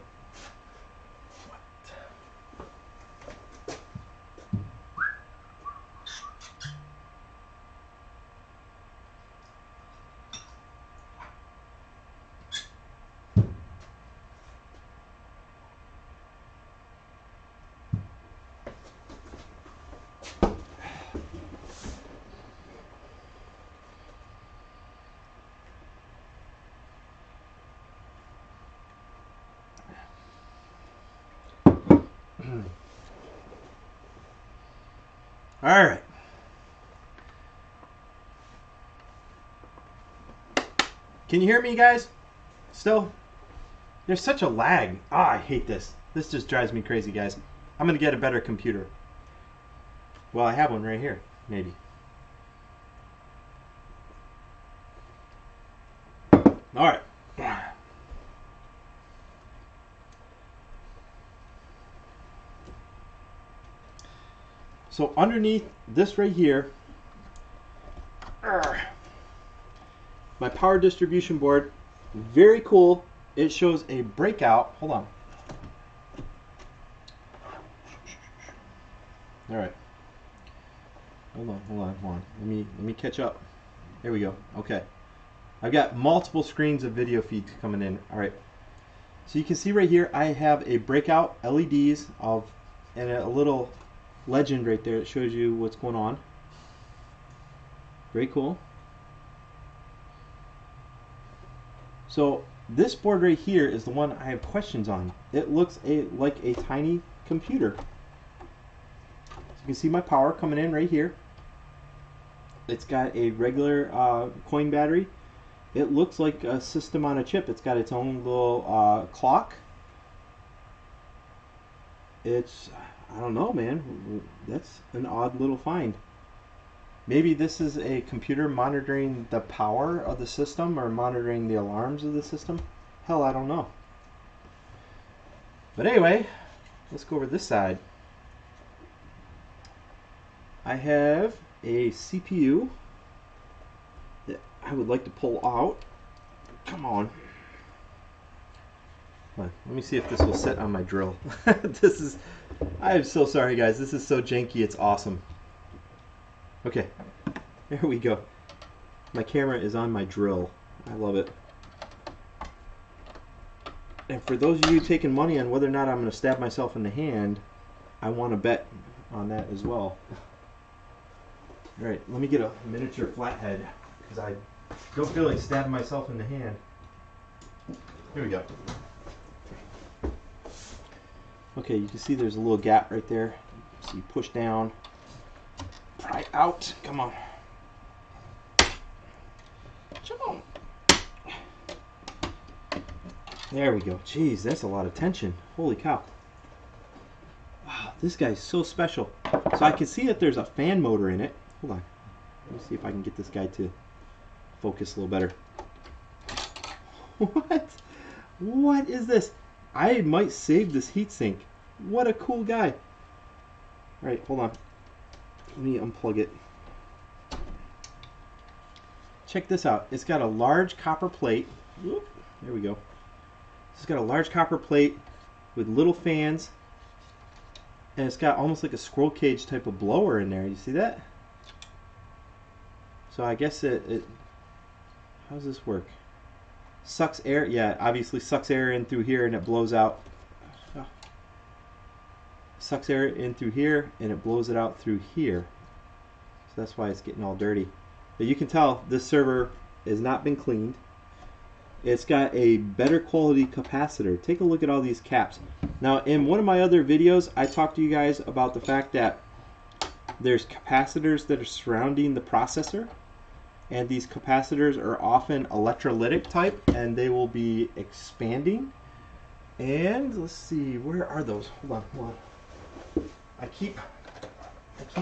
All right. Can you hear me, guys? Still? There's such a lag. Ah, I hate this. This just drives me crazy, guys. I'm going to get a better computer. Well, I have one right here, maybe. All right. So underneath this right here my power distribution board. Very cool. It shows a breakout. Hold on. All right. Hold on. Let me catch up. There we go. Okay. I've got multiple screens of video feeds coming in. All right. So you can see right here, I have a breakout LEDs and a little legend right there that shows you what's going on. Very cool. So this board right here is the one I have questions on. It looks like a tiny computer. So you can see my power coming in right here. It's got a regular coin battery. It looks like a system on a chip. It's got its own little clock. It's, I don't know, man. That's an odd little find. Maybe this is a computer monitoring the power of the system or monitoring the alarms of the system. Hell, I don't know. But anyway, let's go over this side. I have a CPU that I would like to pull out. Come on. Let me see if this will set on my drill. I am so sorry guys, this is so janky, it's awesome. Okay, there we go. My camera is on my drill. I love it. And for those of you taking money on whether or not I'm going to stab myself in the hand, I want to bet on that as well. Alright, let me get a miniature flathead because I don't feel like stabbing myself in the hand. Here we go. Okay, you can see there's a little gap right there. So you push down, pry out. Come on. Come on. There we go. Jeez, that's a lot of tension. Holy cow. Wow, this guy's so special. So I can see that there's a fan motor in it. Hold on. Let me see if I can get this guy to focus a little better. What? What is this? I might save this heatsink. What a cool guy. Alright, hold on. Let me unplug it. Check this out. It's got a large copper plate. Whoop, there we go. It's got a large copper plate with little fans. And it's got almost like a squirrel cage type of blower in there. You see that? So I guess it how does this work? Sucks air, yeah, obviously sucks air in through here and it blows out. Sucks air in through here and it blows it out through here. So that's why it's getting all dirty. But you can tell this server has not been cleaned. It's got a better quality capacitor. Take a look at all these caps. Now in one of my other videos I talked to you guys about the fact that there's capacitors that are surrounding the processor. And these capacitors are often electrolytic type and they will be expanding. And let's see, where are those? Hold on. I keep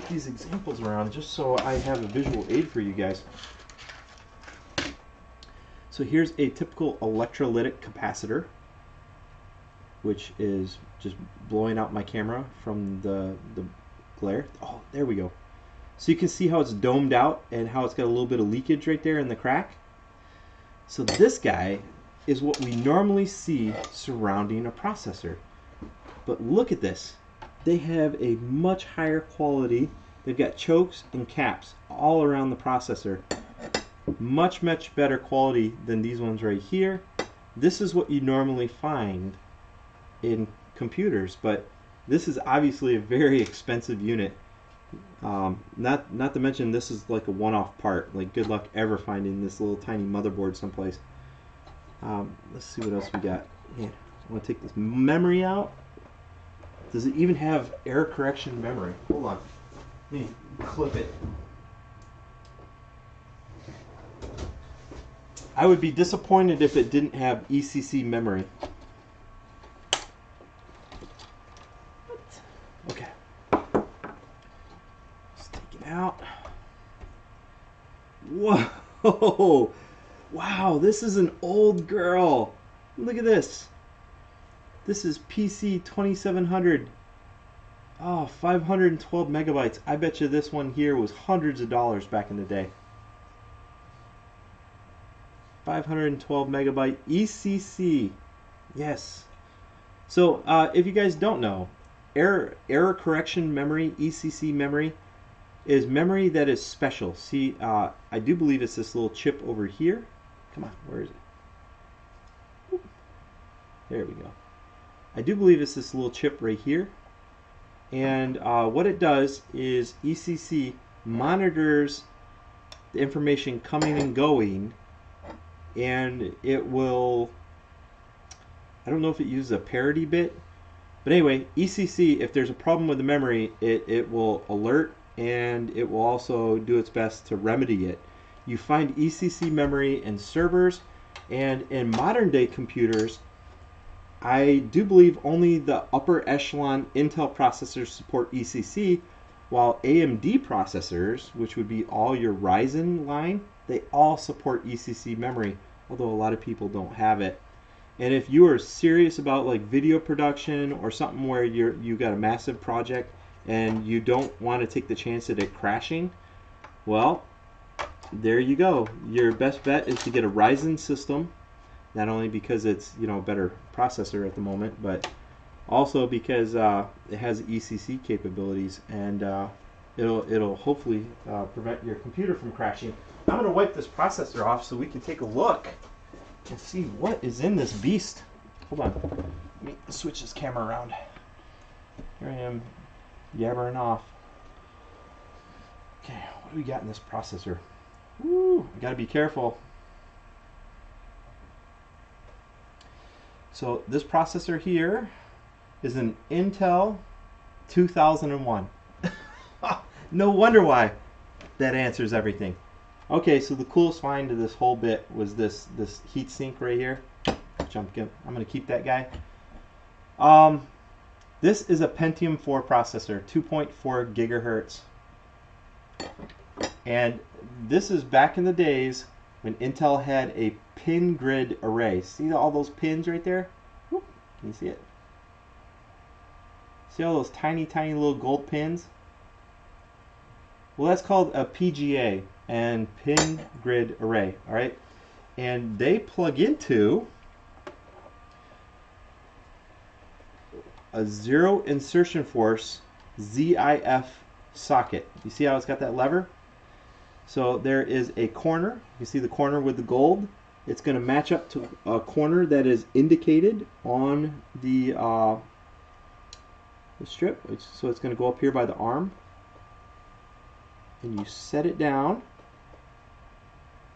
these examples around just so I have a visual aid for you guys. So here's a typical electrolytic capacitor, which is just blowing out my camera from the glare. Oh, there we go. So you can see how it's domed out and how it's got a little bit of leakage right there in the crack. So this guy is what we normally see surrounding a processor. But look at this. They have a much higher quality. They've got chokes and caps all around the processor. Much better quality than these ones right here. This is what you normally find in computers, but this is obviously a very expensive unit. Not to mention this is like a one-off part. Like good luck ever finding this little tiny motherboard someplace. Let's see what else we got. Yeah, I want to take this memory out. Does it even have error correction memory? Hold on. Let me clip it. I would be disappointed if it didn't have Ecc Memory. Okay. Let's take it out. Whoa! Wow, this is an old girl. Look at this. This is PC 2700. Oh, 512 megabytes. I bet you this one here was hundreds of dollars back in the day. 512 megabyte ECC. Yes. So if you guys don't know, error correction memory, ECC memory, is memory that is special. See, I do believe it's this little chip over here. Come on, where is it? There we go. I do believe it's this little chip right here. And what it does is ECC monitors the information coming and going, and it will, I don't know if it uses a parity bit, but anyway, ECC, if there's a problem with the memory, it will alert, and it will also do its best to remedy it. You find ECC memory in servers, and in modern day computers, I do believe only the upper echelon Intel processors support ECC, while AMD processors, which would be all your Ryzen line, they all support ECC memory, although a lot of people don't have it. And if you are serious about like video production or something where you got a massive project and you don't want to take the chance of it crashing, well, there you go. Your best bet is to get a Ryzen system, not only because it's, you know, a better processor at the moment, but also because it has ECC capabilities, and it'll hopefully prevent your computer from crashing. I'm going to wipe this processor off so we can take a look and see what is in this beast. Hold on. Let me switch this camera around. Here I am yabbering off. Okay, what do we got in this processor? Woo, I gotta be careful. So this processor here is an Intel 2001. No wonder why. That answers everything. Okay, so the coolest find of this whole bit was this heat sink right here. I'm gonna keep that guy. This is a Pentium 4 processor, 2.4 gigahertz. And this is back in the days when Intel had a pin grid array. See all those pins right there? Can you see it? See all those tiny, tiny little gold pins? Well, that's called a PGA, and pin grid array, all right? And they plug into a zero insertion force ZIF socket. You see how it's got that lever? So there is a corner. You see the corner with the gold? It's going to match up to a corner that is indicated on the strip. So it's going to go up here by the arm. And you set it down.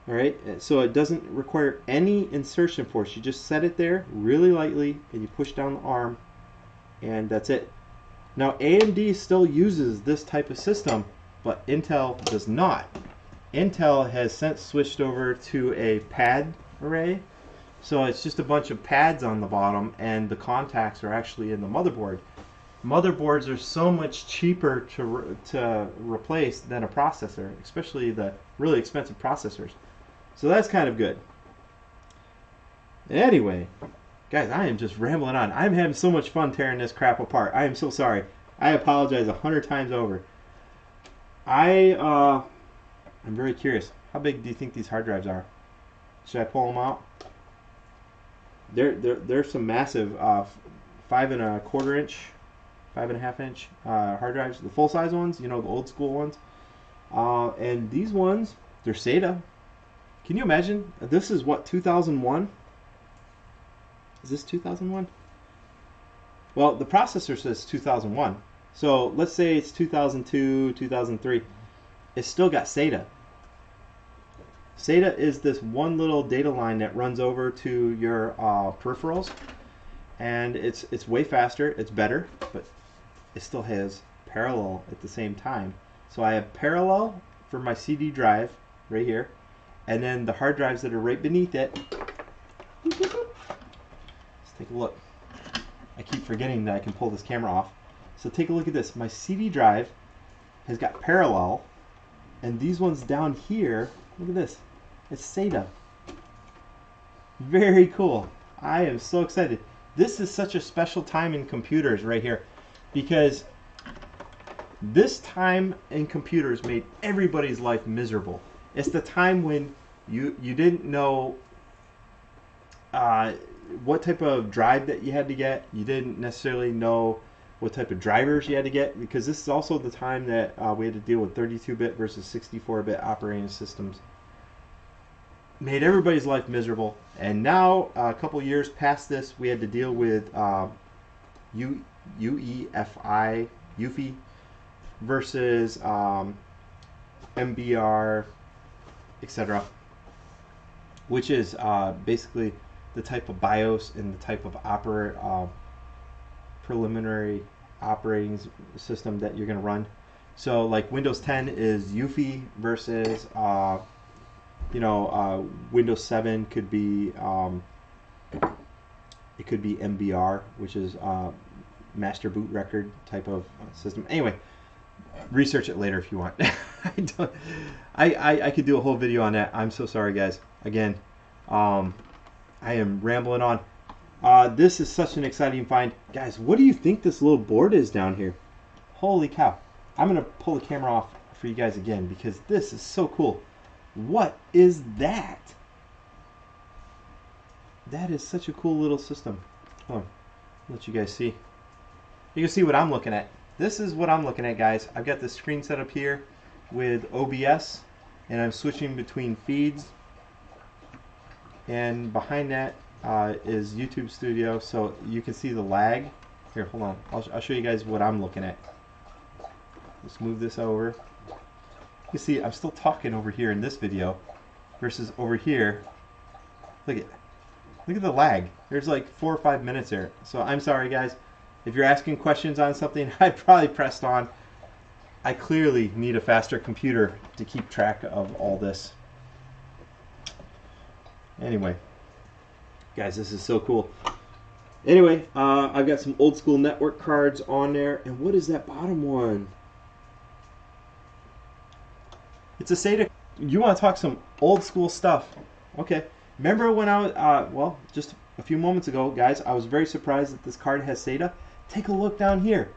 Alright, so it doesn't require any insertion force. You just set it there really lightly and you push down the arm, and that's it. Now AMD still uses this type of system, but Intel does not. Intel has since switched over to a pad array, so it's just a bunch of pads on the bottom and the contacts are actually in the motherboard. Motherboards are so much cheaper to replace than a processor, especially the really expensive processors. So that's kind of good. Anyway, guys, I am just rambling on. I'm having so much fun tearing this crap apart. I am so sorry. I apologize 100 times over. I'm very curious. How big do you think these hard drives are? Should I pull them out? They're some massive 5.25 inch, 5.5 inch hard drives. The full size ones, you know, the old school ones. And these ones, they're SATA. Can you imagine? This is what, 2001? Is this 2001? Well, the processor says 2001. So let's say it's 2002, 2003. It's still got SATA. SATA is this one little data line that runs over to your peripherals, and it's way faster, it's better, but it still has parallel at the same time. So I have parallel for my CD drive right here, and then the hard drives that are right beneath it. Let's take a look. I keep forgetting that I can pull this camera off. So take a look at this. My CD drive has got parallel, and these ones down here, look at this. It's SATA. Very cool. I am so excited. This is such a special time in computers right here, because this time in computers made everybody's life miserable. It's the time when you didn't know what type of drive that you had to get. You didn't necessarily know what type of drivers you had to get, because this is also the time that we had to deal with 32-bit versus 64-bit operating systems. Made everybody's life miserable. And now, a couple years past this, we had to deal with UEFI versus MBR, etc., which is basically the type of BIOS and the type of preliminary operating system that you're going to run. So like Windows 10 is UEFI versus Windows 7 could be it could be MBR, which is master boot record type of system. Anyway, research it later if you want. I could do a whole video on that. I'm so sorry, guys. Again, I am rambling on. This is such an exciting find. Guys, what do you think this little board is down here? Holy cow. I'm going to pull the camera off for you guys again because this is so cool. What is that? That is such a cool little system. Hold on. I'll let you guys see. You can see what I'm looking at. This is what I'm looking at, guys. I've got the screen set up here with OBS, and I'm switching between feeds. And behind that is YouTube Studio, so you can see the lag. Here, hold on. I'll show you guys what I'm looking at. Let's move this over. You see, I'm still talking over here in this video versus over here. Look at the lag. There's like 4 or 5 minutes there. So I'm sorry, guys. If you're asking questions on something, I probably pressed on. I clearly need a faster computer to keep track of all this. Anyway, guys, this is so cool. Anyway, I've got some old school network cards on there. And what is that bottom one? It's a SATA. You want to talk some old school stuff? Okay. Remember when I was, well, just a few moments ago, guys, I was very surprised that this card has SATA. Take a look down here.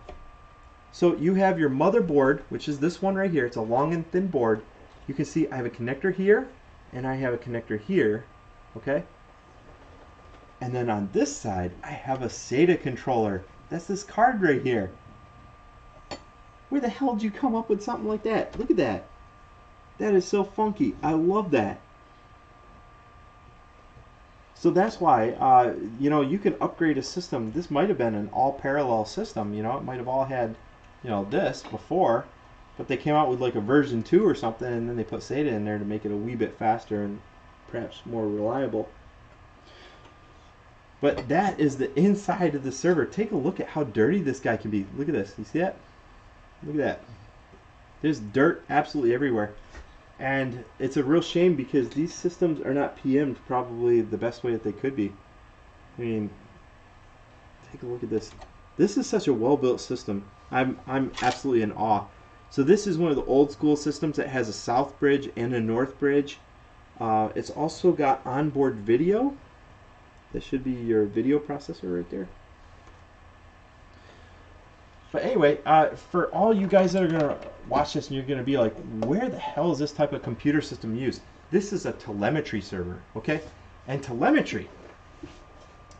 So you have your motherboard, which is this one right here. It's a long and thin board. You can see I have a connector here, and I have a connector here. Okay. And then on this side, I have a SATA controller. That's this card right here. Where the hell did you come up with something like that? Look at that. That is so funky. I love that. So that's why, you can upgrade a system. This might have been an all parallel system. It might have all had, this before, but they came out with like a version 2 or something, and then they put SATA in there to make it a wee bit faster and perhaps more reliable. But that is the inside of the server. Take a look at how dirty this guy can be. Look at this. You see that? Look at that. There's dirt absolutely everywhere. And it's a real shame because these systems are not PM'd probably the best way that they could be. I mean, take a look at this. This is such a well-built system. I'm absolutely in awe. So this is one of the old school systems that has a south bridge and a north bridge. It's also got onboard video. That should be your video processor right there. But anyway, for all you guys that are going to watch this and you're going to be like, where the hell is this type of computer system used? This is a telemetry server, okay? And telemetry,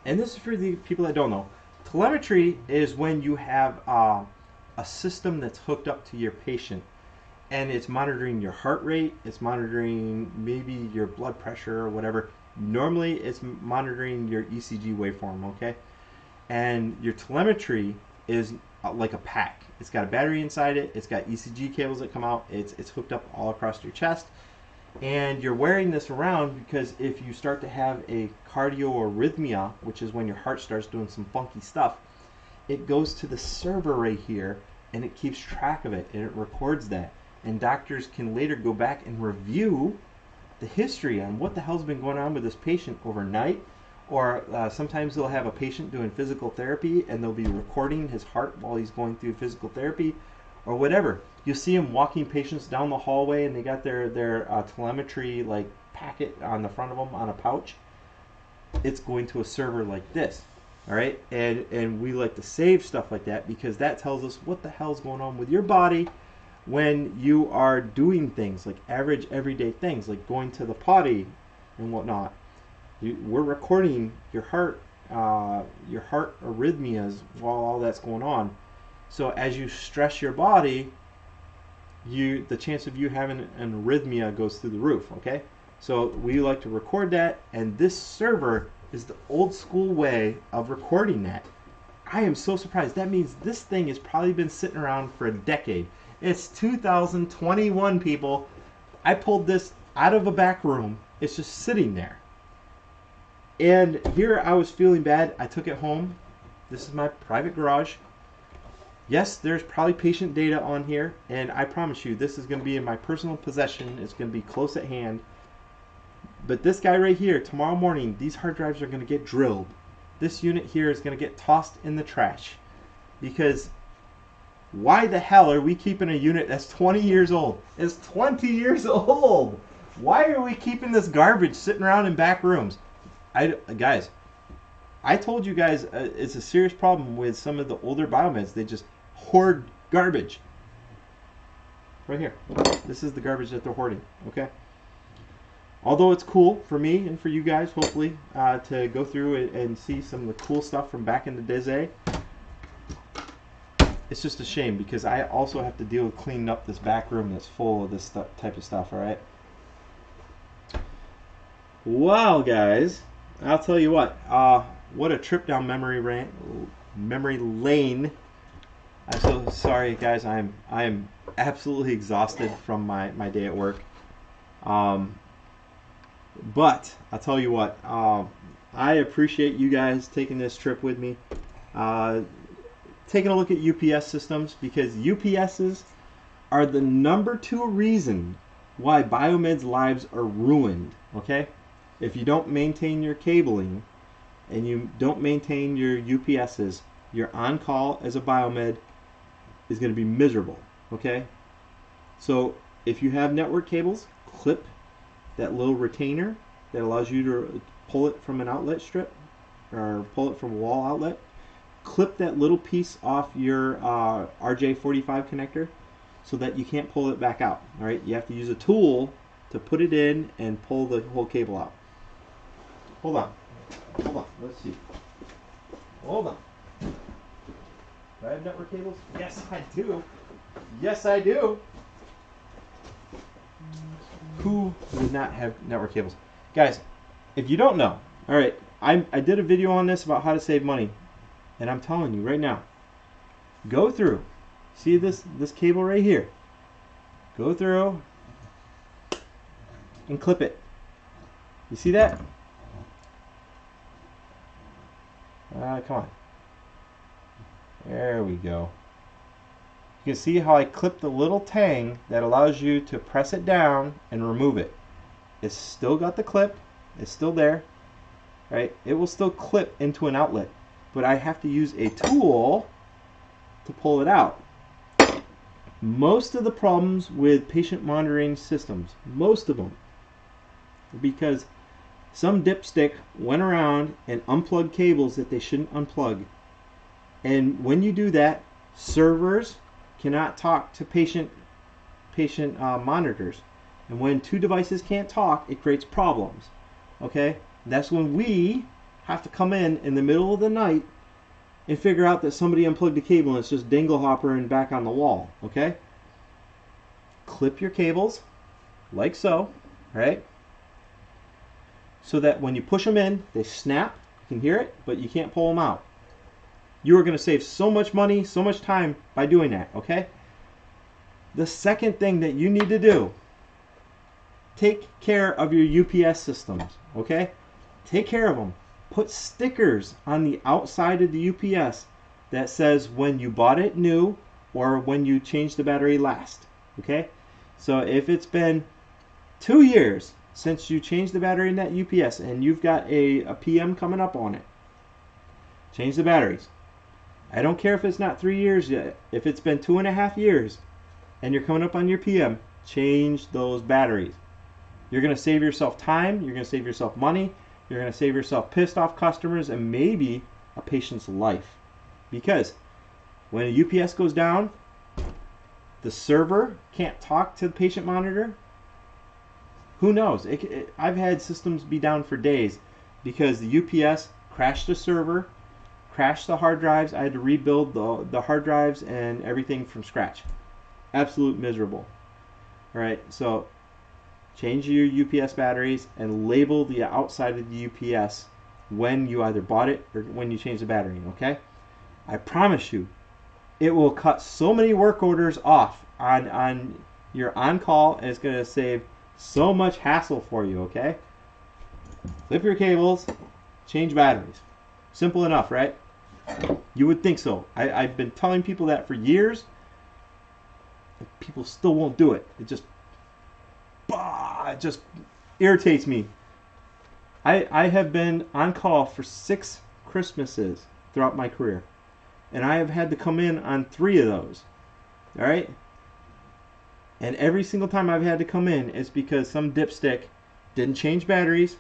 and this is for the people that don't know, telemetry is when you have a system that's hooked up to your patient, and it's monitoring your heart rate, it's monitoring maybe your blood pressure or whatever. Normally, it's monitoring your ECG waveform, okay? And your telemetry is like a pack. It's got a battery inside it. It's got ECG cables that come out. It's hooked up all across your chest. And you're wearing this around because if you start to have a cardio-arrhythmia, which is when your heart starts doing some funky stuff, it goes to the server right here and it keeps track of it and it records that. And doctors can later go back and review the history on what the hell's been going on with this patient overnight. Or sometimes they'll have a patient doing physical therapy and they'll be recording his heart while he's going through physical therapy or whatever. You see them walking patients down the hallway and they got their telemetry like packet on the front of them on a pouch. It's going to a server like this. All right, and we like to save stuff like that because that tells us what the hell's going on with your body when you are doing things like average everyday things like going to the potty and whatnot. We're recording your heart arrhythmias while all that's going on. So as you stress your body, the chance of you having an arrhythmia goes through the roof. Okay, so we like to record that, and this server is the old school way of recording that. I am so surprised. That means this thing has probably been sitting around for a decade. It's 2021, people. I pulled this out of a back room. It's just sitting there. And here I was feeling bad. I took it home. This is my private garage. Yes, there's probably patient data on here, and I promise you this is going to be in my personal possession. It's going to be close at hand. But this guy right here, tomorrow morning, these hard drives are going to get drilled. This unit here is going to get tossed in the trash. Because why the hell are we keeping a unit that's 20 years old? It's 20 years old! Why are we keeping this garbage sitting around in back rooms? Guys, I told you guys it's a serious problem with some of the older Biomeds. They just hoard garbage. Right here. This is the garbage that they're hoarding. Okay? Although it's cool for me and for you guys, hopefully, to go through it and see some of the cool stuff from back in the day, it's just a shame because I also have to deal with cleaning up this back room that's full of this type of stuff, alright? Well, guys, I'll tell you what a trip down memory lane. I'm so sorry, guys. I am absolutely exhausted from my day at work. But I'll tell you what, I appreciate you guys taking this trip with me, taking a look at UPS systems, because UPSs are the #2 reason why Biomed's lives are ruined. Okay, if you don't maintain your cabling and you don't maintain your UPSs, your on-call as a Biomed is going to be miserable. Okay, so if you have network cables, clip that little retainer that allows you to pull it from an outlet strip or pull it from a wall outlet. Clip that little piece off your RJ45 connector so that you can't pull it back out. All right, you have to use a tool to put it in and pull the whole cable out. Hold on, let's see. Hold on. Do I have network cables? Yes, I do. Yes, I do. Who does not have network cables? Guys, if you don't know, all right, I did a video on this about how to save money, and I'm telling you right now, go through, see this cable right here, go through and clip it. You see that? Come on. There we go. You can see how I clipped the little tang that allows you to press it down and remove it. It's still got the clip. It's still there. Right? It will still clip into an outlet. But I have to use a tool to pull it out. Most of the problems with patient monitoring systems, most of them, because some dipstick went around and unplugged cables that they shouldn't unplug. And when you do that, servers cannot talk to patient monitors, and when two devices can't talk, it creates problems. Okay, that's when we have to come in the middle of the night and figure out that somebody unplugged a cable and it's just dingle hoppering back on the wall. Okay, clip your cables like so, right? So that when you push them in, they snap. You can hear it, but you can't pull them out. You are going to save so much money, so much time by doing that, okay? The second thing that you need to do, take care of your UPS systems, okay? Take care of them. Put stickers on the outside of the UPS that says when you bought it new or when you changed the battery last, okay? So if it's been 2 years since you changed the battery in that UPS and you've got a PM coming up on it, change the batteries. I don't care if it's not 3 years yet. If it's been 2.5 years and you're coming up on your PM, change those batteries. You're going to save yourself time. You're going to save yourself money. You're going to save yourself pissed off customers and maybe a patient's life. Because when a UPS goes down, the server can't talk to the patient monitor. Who knows? I've had systems be down for days. because the UPS crashed the server, crashed the hard drives. I had to rebuild the hard drives and everything from scratch. Absolute miserable. All right, so change your UPS batteries and label the outside of the UPS when you either bought it or when you change the battery, okay? I promise you, it will cut so many work orders off on your on-call, and it's going to save so much hassle for you, okay? Flip your cables, change batteries. Simple enough, right? You would think so. I've been telling people that for years, and people still won't do it. It just irritates me. I have been on call for 6 Christmases throughout my career, and I have had to come in on 3 of those. All right? And every single time I've had to come in, it's because some dipstick didn't change batteries,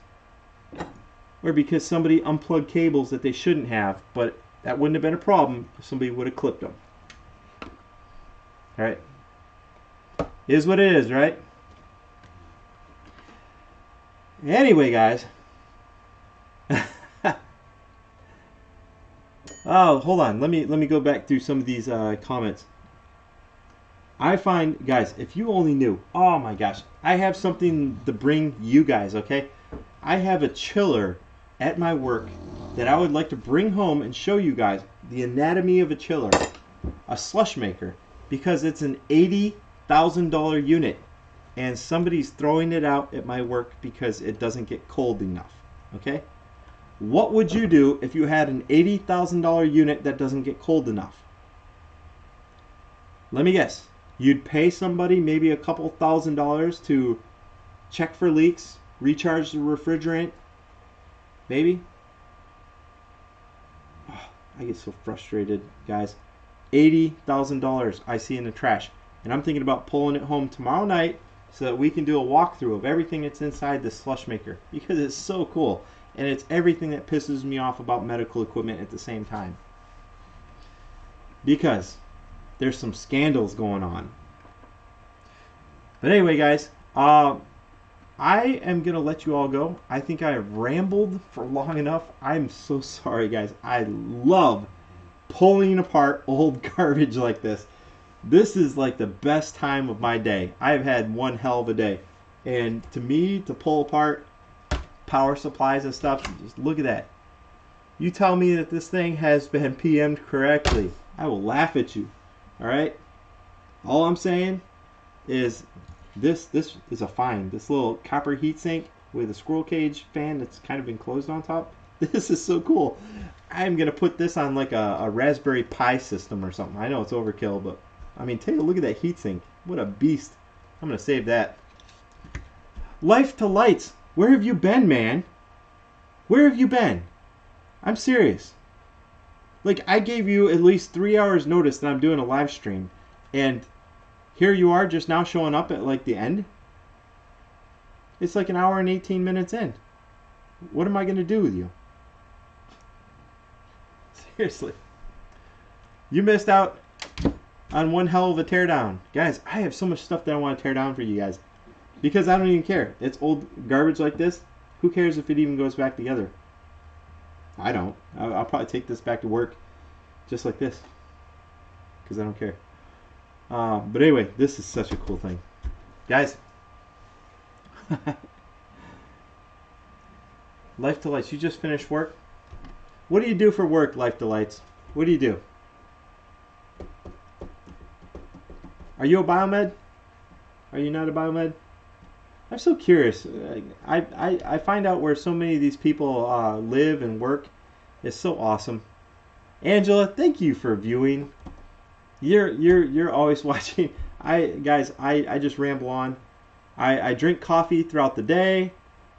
or because somebody unplugged cables that they shouldn't have, but that wouldn't have been a problem if somebody would have clipped them. All right? Is what it is, right? Anyway, guys. Oh, hold on. Let me go back through some of these comments. I find, guys, if you only knew, oh my gosh, I have something to bring you guys, okay? I have a chiller at my work that I would like to bring home and show you guys the anatomy of a chiller, a slush maker, because it's an $80,000 unit, and somebody's throwing it out at my work because it doesn't get cold enough, okay? What would you do if you had an $80,000 unit that doesn't get cold enough? Let me guess. You'd pay somebody maybe a couple $1,000s to check for leaks, recharge the refrigerant, maybe? Oh, I get so frustrated, guys. $80,000 I see in the trash. And I'm thinking about pulling it home tomorrow night so that we can do a walkthrough of everything that's inside this slush maker, because it's so cool. And it's everything that pisses me off about medical equipment at the same time. Because there's some scandals going on. But anyway, guys, I am going to let you all go. I think I have rambled for long enough. I'm so sorry, guys. I love pulling apart old garbage like this. This is like the best time of my day. I've had one hell of a day. And to me, to pull apart power supplies and stuff, just look at that. You tell me that this thing has been PM'd correctly, I will laugh at you. Alright? All I'm saying is this is a find. This little copper heatsink with a squirrel cage fan that's kind of enclosed on top. This is so cool. I'm going to put this on like a Raspberry Pi system or something. I know it's overkill, but I mean, take a look at that heatsink. What a beast. I'm going to save that. Life to Lights. Where have you been, man? Where have you been? I'm serious. Like, I gave you at least 3 hours notice that I'm doing a live stream, and here you are just now showing up at like the end. It's like an hour and 18 minutes in. What am I going to do with you? Seriously. You missed out on one hell of a teardown. Guys, I have so much stuff that I want to tear down for you guys. Because I don't even care. It's old garbage like this. Who cares if it even goes back together? I don't. I'll probably take this back to work just like this. Because I don't care. But anyway, this is such a cool thing. Guys. Life to Lights. You just finished work? What do you do for work, Life to Lights? What do you do? Are you a Biomed? Are you not a Biomed? I'm so curious. I find out where so many of these people live and work. It's so awesome. Angela, thank you for viewing. You're always watching. Guys, I just ramble on. I drink coffee throughout the day,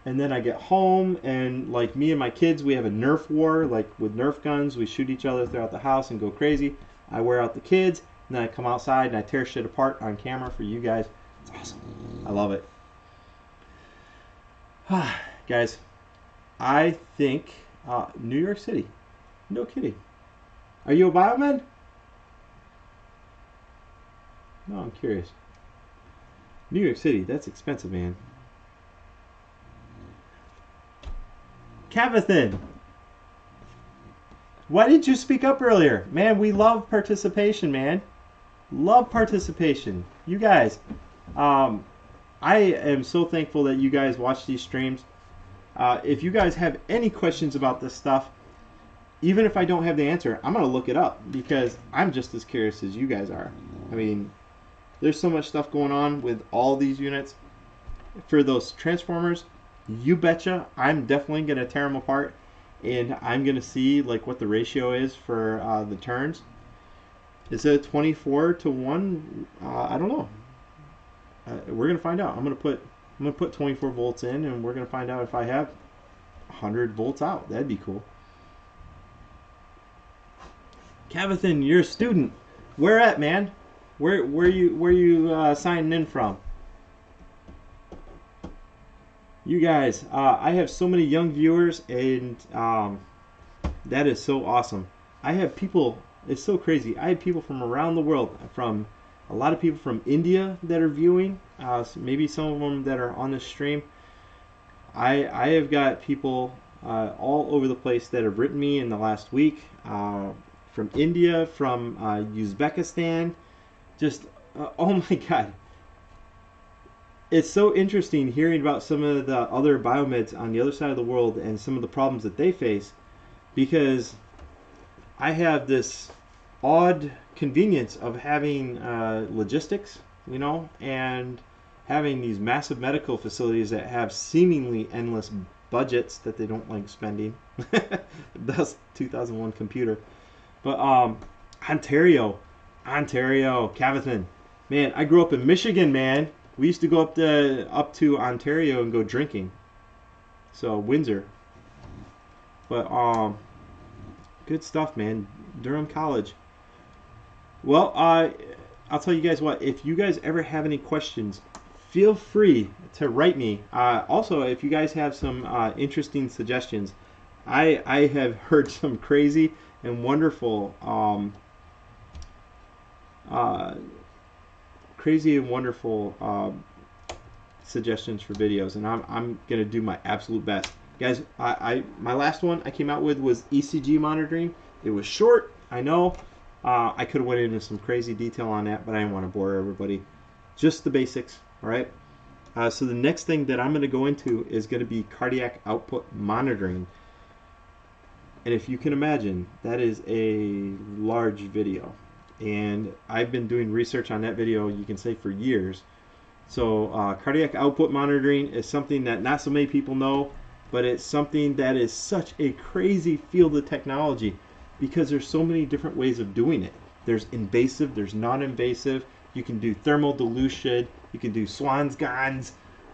and then I get home, and like me and my kids, we have a Nerf war. Like with Nerf guns, we shoot each other throughout the house and go crazy. I wear out the kids, and then I come outside and I tear shit apart on camera for you guys. It's awesome. I love it. Guys, I think New York City. No kidding. Are you a Biomed? No, I'm curious. New York City, that's expensive, man. Cavathan, why didn't you speak up earlier? Man, we love participation, man. Love participation. You guys, I am so thankful that you guys watch these streams. If you guys have any questions about this stuff, even if I don't have the answer, I'm going to look it up because I'm just as curious as you guys are. I mean, there's so much stuff going on with all these units. For those transformers, you betcha, I'm definitely going to tear them apart, and I'm going to see like what the ratio is for the turns. Is it 24 to 1? I don't know. We're going to find out. I'm going to put 24 volts in, and we're going to find out if I have 100 volts out. That'd be cool. Cavathan, you're a student. Where at, man? Where you signing in from? You guys, I have so many young viewers, and that is so awesome. I have people. It's so crazy. I have people from around the world, from a lot of people from India that are viewing. Maybe some of them that are on this stream. I have got people all over the place that have written me in the last week. From India, from Uzbekistan, just oh my god, it's so interesting hearing about some of the other biomeds on the other side of the world and some of the problems that they face, because I have this odd convenience of having logistics, you know, and having these massive medical facilities that have seemingly endless budgets that they don't like spending. That's 2001 computer. But Ontario, Cavathan, man, I grew up in Michigan, man. We used to go up to Ontario and go drinking. So Windsor. But good stuff, man. Durham College. Well, I'll tell you guys what. If you guys ever have any questions, feel free to write me. Also, if you guys have some interesting suggestions, I have heard some crazy and wonderful suggestions for videos, and I'm gonna do my absolute best, guys. My last one I came out with was ECG monitoring. It was short, I know. I could have went into some crazy detail on that, but I didn't want to bore everybody. Just the basics, all right? So the next thing that I'm going to go into is going to be cardiac output monitoring. And if you can imagine, that is a large video. And I've been doing research on that video, you can say, for years. So cardiac output monitoring is something that not so many people know, but it's something that is such a crazy field of technology because there's so many different ways of doing it. There's invasive, there's non-invasive. You can do thermal dilution, you can do Swansgans.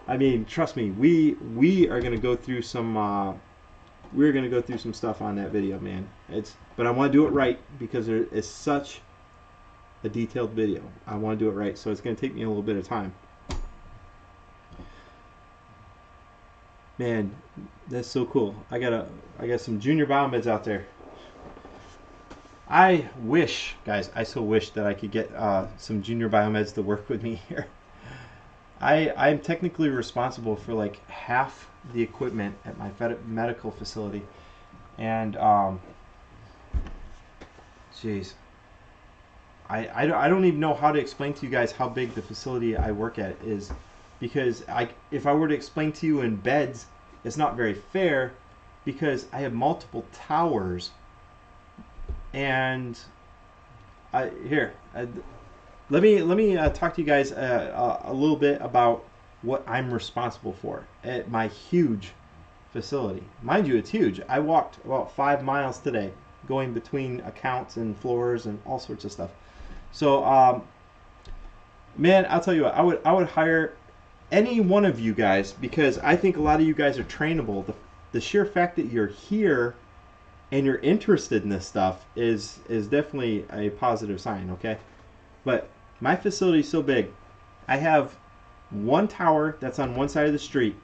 I mean, trust me, we are going to go through some we're going to go through some stuff on that video, man. But I want to do it right because there is such a detailed video. I want to do it right, so it's going to take me a little bit of time. Man, that's so cool. I got some junior biomeds out there. I wish, guys, I so wish that I could get some junior biomeds to work with me here. I'm technically responsible for like half the equipment at my medical facility, and jeez, I don't even know how to explain to you guys how big the facility I work at is, because if I were to explain to you in beds, it's not very fair because I have multiple towers. And let me talk to you guys a little bit about what I'm responsible for at my huge facility. Mind you, it's huge. I walked about 5 miles today, going between accounts and floors and all sorts of stuff. So, man, I'll tell you what, I would hire any one of you guys because I think a lot of you guys are trainable. The sheer fact that you're here and you're interested in this stuff is definitely a positive sign, okay? But my facility is so big. I have one tower that's on one side of the street,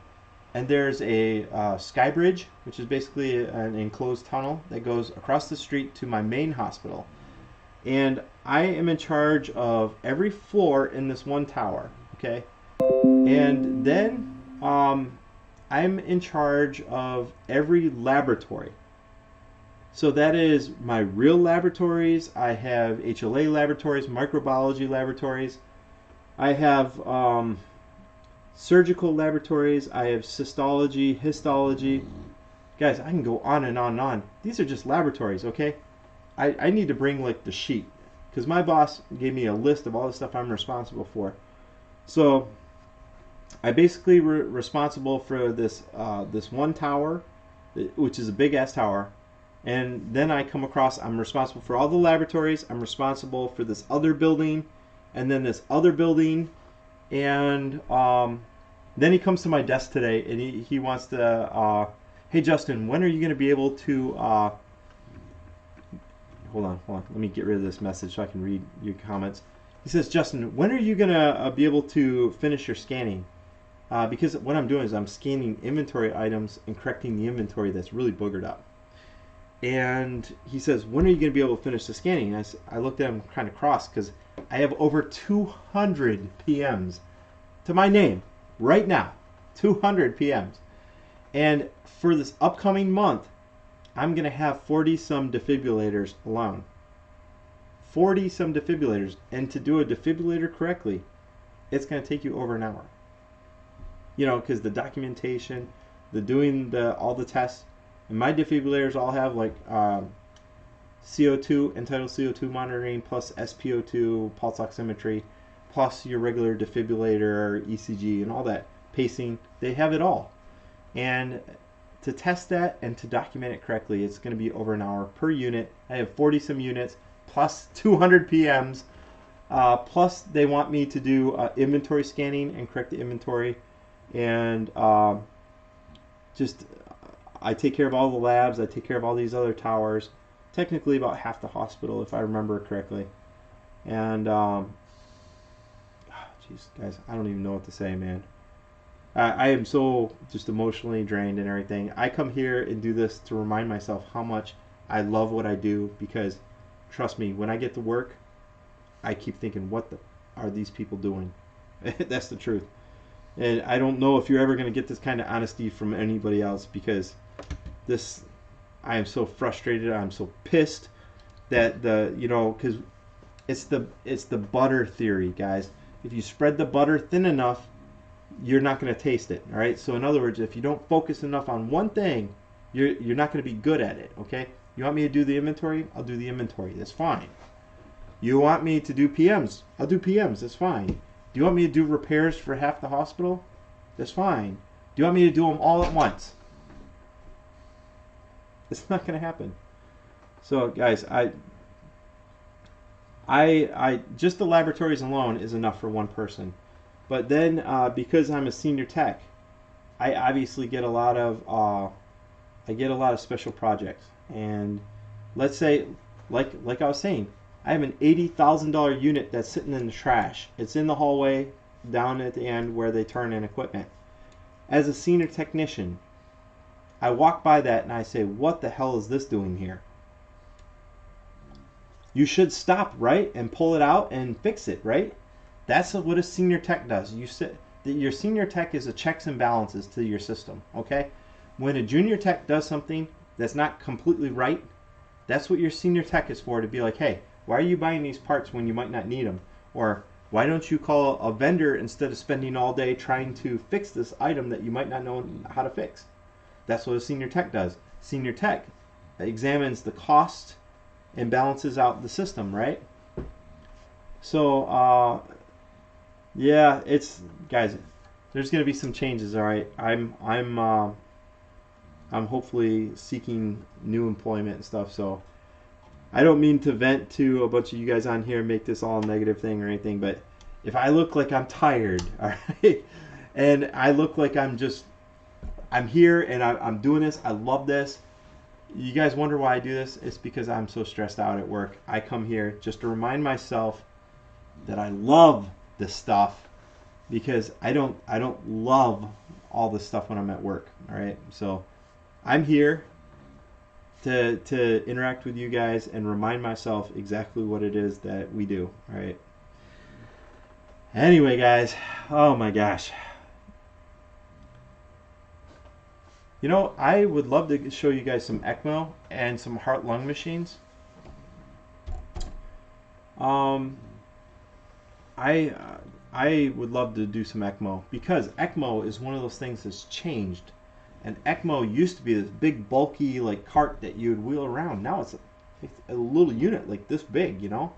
and there's a sky bridge, which is basically an enclosed tunnel that goes across the street to my main hospital. And I am in charge of every floor in this one tower, okay? And then I'm in charge of every laboratory. So that is my real laboratories. I have HLA laboratories, microbiology laboratories. I have surgical laboratories. I have cystology, histology. Guys, I can go on and on and on. These are just laboratories, okay? I need to bring like the sheet because my boss gave me a list of all the stuff I'm responsible for. So I basically responsible for this this one tower, which is a big ass tower, and then I come across I'm responsible for all the laboratories. I'm responsible for this other building, and then this other building, and then he comes to my desk today and he wants to. Hey Justin, when are you going to be able to? Hold on. Let me get rid of this message so I can read your comments. He says, Justin, when are you going to be able to finish your scanning? Because what I'm doing is I'm scanning inventory items and correcting the inventory that's really boogered up. And he says, when are you going to be able to finish the scanning? And I looked at him kind of cross because I have over 200 PMs to my name right now. 200 PMs. And for this upcoming month, I'm going to have 40 some defibrillators alone. 40 some defibrillators. And to do a defibrillator correctly, it's going to take you over an hour. You know, because the documentation, the doing all the tests, and my defibrillators all have like CO2, Untitled CO2 monitoring, plus SpO2, pulse oximetry, plus your regular defibrillator, ECG, and all that, pacing. They have it all. And to test that and to document it correctly, it's going to be over an hour per unit. I have 40 some units, plus 200 PMs, plus they want me to do inventory scanning and correct the inventory. And just I take care of all the labs. I take care of all these other towers. Technically about half the hospital, if I remember correctly. And jeez, guys, I don't even know what to say, man. I am so just emotionally drained and everything. I come here and do this to remind myself how much I love what I do, because trust me, when I get to work, I keep thinking, what are these people doing? That's the truth. And I don't know if you're ever going to get this kind of honesty from anybody else, because I am so frustrated. I'm so pissed that because it's the butter theory, guys. If you spread the butter thin enough, you're not going to taste it. All right. So in other words, if you don't focus enough on one thing, you're not going to be good at it. Okay. You want me to do the inventory? I'll do the inventory. That's fine. You want me to do PMs? I'll do PMs. That's fine. Do you want me to do repairs for half the hospital? That's fine. Do you want me to do them all at once? It's not going to happen. So guys, I just the laboratories alone is enough for one person. But then because I'm a senior tech, I obviously get a lot of special projects. And let's say, like I was saying, I have an $80,000 unit that's sitting in the trash. It's in the hallway down at the end where they turn in equipment. As a senior technician, I walk by that and I say, what the hell is this doing here? You should stop, right? And pull it out and fix it, right? That's what a senior tech does. Your senior tech is a checks and balances to your system, okay? When a junior tech does something that's not completely right, that's what your senior tech is for, to be like, hey, why are you buying these parts when you might not need them? Or why don't you call a vendor instead of spending all day trying to fix this item that you might not know how to fix? That's what a senior tech does. Senior tech examines the cost and balances out the system, right? So, yeah, guys, there's going to be some changes, all right? I'm hopefully seeking new employment and stuff, so I don't mean to vent to a bunch of you guys on here and make this all a negative thing or anything, but if I look like I'm tired, all right, and I look like I'm here and I'm doing this, I love this, you guys wonder why I do this, it's because I'm so stressed out at work. I come here just to remind myself that I love this stuff, because I don't love all this stuff when I'm at work, all right? So I'm here to interact with you guys and remind myself exactly what it is that we do, all right? Anyway, guys, oh my gosh. You know, I would love to show you guys some ECMO and some heart-lung machines. I would love to do some ECMO because ECMO is one of those things that's changed. And ECMO used to be this big, bulky, like cart that you would wheel around. Now it's a little unit like this big, you know.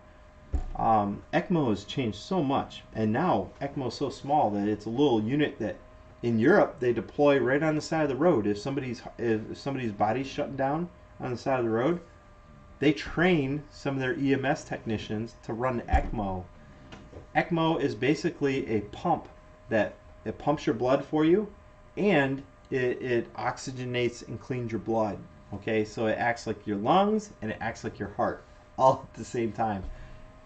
ECMO has changed so much, and now ECMO is so small that it's a little unit that in Europe they deploy right on the side of the road. If somebody's body's shutting down on the side of the road, they train some of their EMS technicians to run ECMO. ECMO is basically a pump that it pumps your blood for you, and it oxygenates and cleans your blood. Okay, so it acts like your lungs and it acts like your heart all at the same time.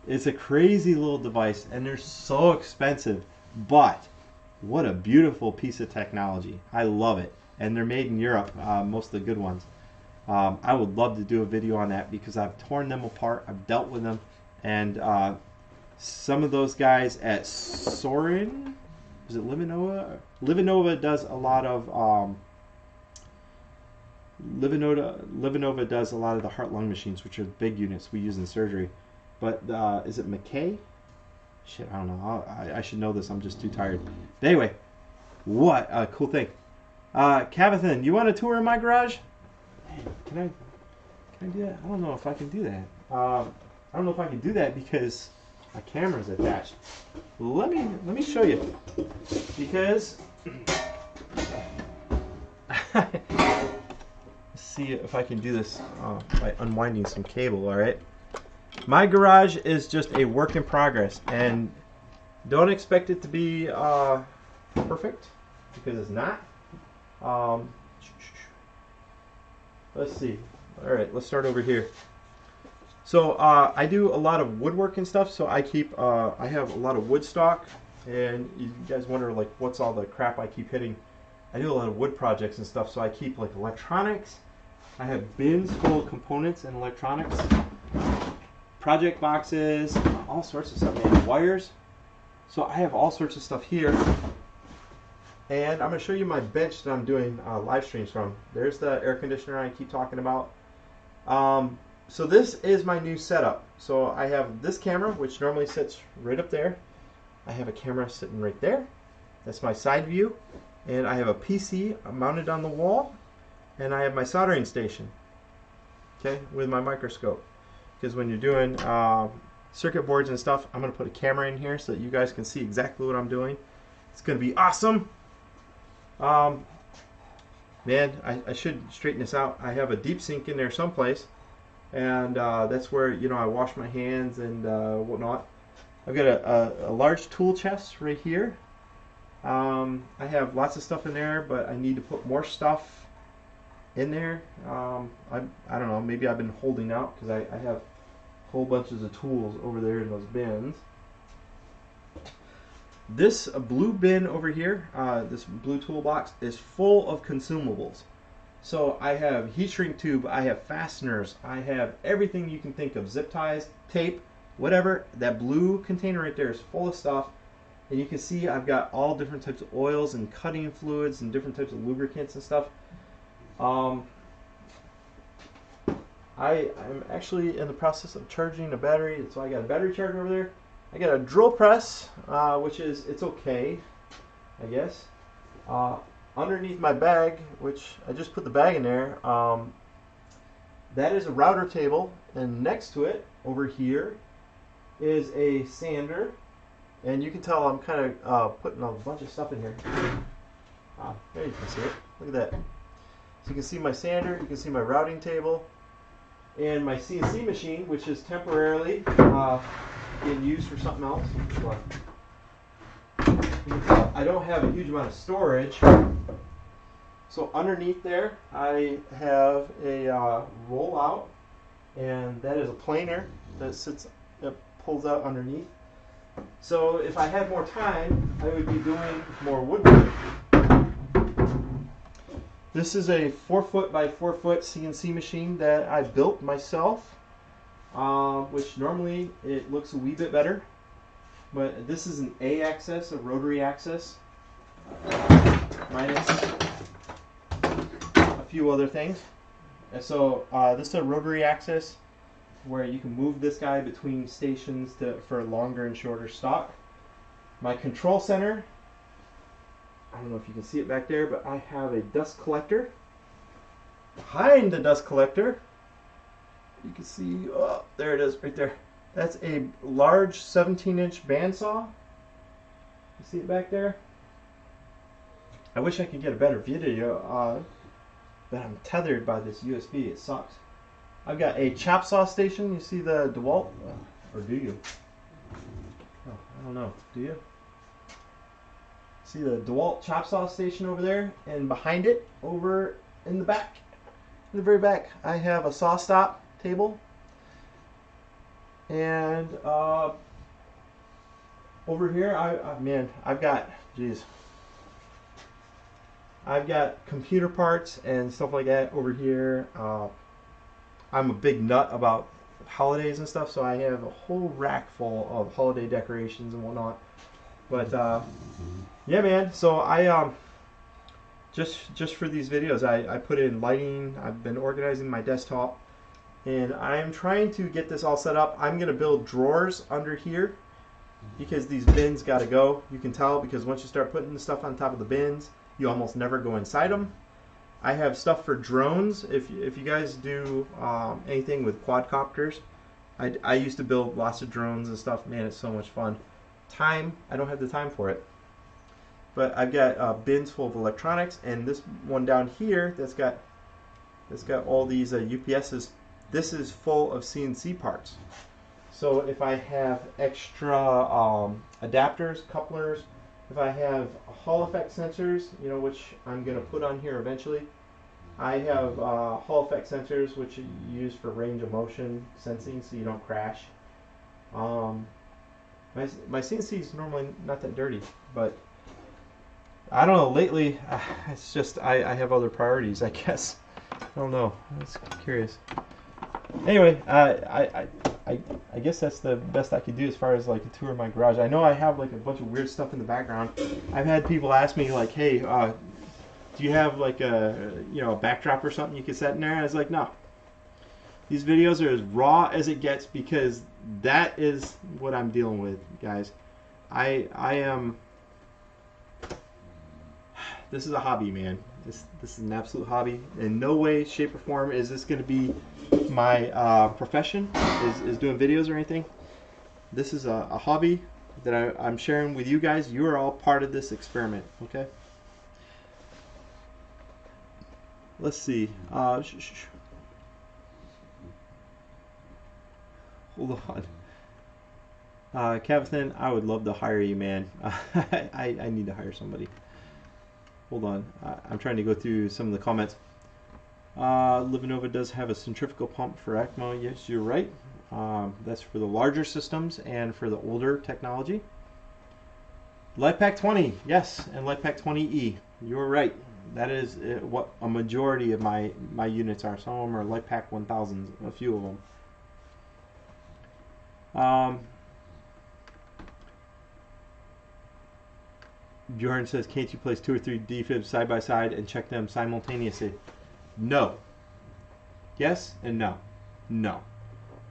It's a crazy little device, and they're so expensive, but what a beautiful piece of technology. I love it, and they're made in Europe, most of the good ones. I would love to do a video on that because I've torn them apart, I've dealt with them, and some of those guys at Sorin, is it Livanova? Livanova does a lot of Livanova does a lot of the heart-lung machines, which are big units we use in surgery. But is it McKay? Shit, I don't know. I should know this. I'm just too tired. But anyway, what a cool thing. Cavathan, you want a tour in my garage? Man, can I do that? I don't know if I can do that. I don't know if I can do that because my camera's attached. Let me show you, because let's see if I can do this by unwinding some cable. All right. My garage is just a work in progress, and don't expect it to be perfect because it's not. Let's see. All right, let's start over here. So I do a lot of woodwork and stuff, so I keep I have a lot of wood stock, and you guys wonder like what's all the crap I keep hitting. I do a lot of wood projects and stuff, so I keep like electronics. I have bins full of components and electronics, project boxes, all sorts of stuff, man, wires. So I have all sorts of stuff here, and I'm going to show you my bench that I'm doing live streams from. There's the air conditioner I keep talking about. So this is my new setup. So I have this camera, which normally sits right up there. I have a camera sitting right there. That's my side view. And I have a PC mounted on the wall. And I have my soldering station, okay, with my microscope. Because when you're doing circuit boards and stuff, I'm going to put a camera in here so that you guys can see exactly what I'm doing. It's going to be awesome. Man, I should straighten this out. I have a deep sink in there someplace, and that's where, you know, I wash my hands and whatnot. I've got a large tool chest right here. I have lots of stuff in there, but I need to put more stuff in there. I don't know, maybe I've been holding out because I have whole bunches of tools over there in those bins. This blue bin over here, this blue toolbox, is full of consumables. So I have heat shrink tube, I have fasteners, I have everything you can think of, zip ties, tape, whatever. That blue container right there is full of stuff. And you can see I've got all different types of oils and cutting fluids and different types of lubricants and stuff. I'm actually in the process of charging a battery, so I got a battery charger over there. I got a drill press, which is, it's okay, I guess. Underneath my bag, which I just put the bag in there, that is a router table, and next to it, over here, is a sander. And you can tell I'm kind of putting a bunch of stuff in here. There you can see it. Look at that. So you can see my sander, you can see my routing table, and my CNC machine, which is temporarily being used for something else. You can tell I don't have a huge amount of storage. So underneath there, I have a rollout, and that is a planer that pulls out underneath. So if I had more time, I would be doing more woodwork. This is a 4-foot by 4-foot CNC machine that I built myself, which normally it looks a wee bit better. But this is an A-axis, a rotary axis. Minus. few other things. And so this is a rotary axis where you can move this guy between stations for longer and shorter stock. My control center, I don't know if you can see it back there, but I have a dust collector. Behind the dust collector, you can see, oh, there it is right there. That's a large 17-inch bandsaw. You see it back there? I wish I could get a better video, but I'm tethered by this USB. It sucks. I've got a chop saw station. You see the DeWalt? Or do you? Oh, I don't know. Do you? See the DeWalt chop saw station over there? And behind it, over in the back, in the very back, I have a saw stop table. And over here, I've got, geez, I've got computer parts and stuff like that over here. I'm a big nut about holidays and stuff, so I have a whole rack full of holiday decorations and whatnot. But yeah, man. So I just for these videos, I put in lighting. I've been organizing my desktop, and I'm trying to get this all set up. I'm gonna build drawers under here because these bins gotta go. You can tell because once you start putting the stuff on top of the bins, you almost never go inside them. I have stuff for drones. If you guys do anything with quadcopters, I used to build lots of drones and stuff. Man, it's so much fun. I don't have the time for it. But I've got bins full of electronics, and this one down here that's got all these UPSs. This is full of CNC parts. So if I have extra adapters, couplers, if I have Hall effect sensors, which I'm going to put on here eventually. I have Hall effect sensors, which you use for range of motion sensing, so you don't crash. My CNC is normally not that dirty, but I don't know. Lately, it's just I have other priorities, I guess. I don't know. That's curious. Anyway, I guess that's the best I could do as far as like a tour of my garage. I know I have like a bunch of weird stuff in the background. I've had people ask me like, "Hey, do you have like a a backdrop or something you can set in there?" I was like, "No. These videos are as raw as it gets because that is what I'm dealing with, guys. I am. This is a hobby, man. This is an absolute hobby. In no way, shape, or form is this going to be my profession, is doing videos or anything. This is a hobby that I'm sharing with you guys. You are all part of this experiment, okay? Let's see. Hold on. Kevin, I would love to hire you, man. I need to hire somebody. Hold on. I'm trying to go through some of the comments. Livanova does have a centrifugal pump for ECMO. Yes, you're right. That's for the larger systems and for the older technology. LifePak 20, yes, and LifePak 20E. You're right. That is what a majority of my units are. Some of them are LifePak 1000s, a few of them. Bjorn says, can't you place 2 or 3 defibs side by side and check them simultaneously? No. Yes and no. No.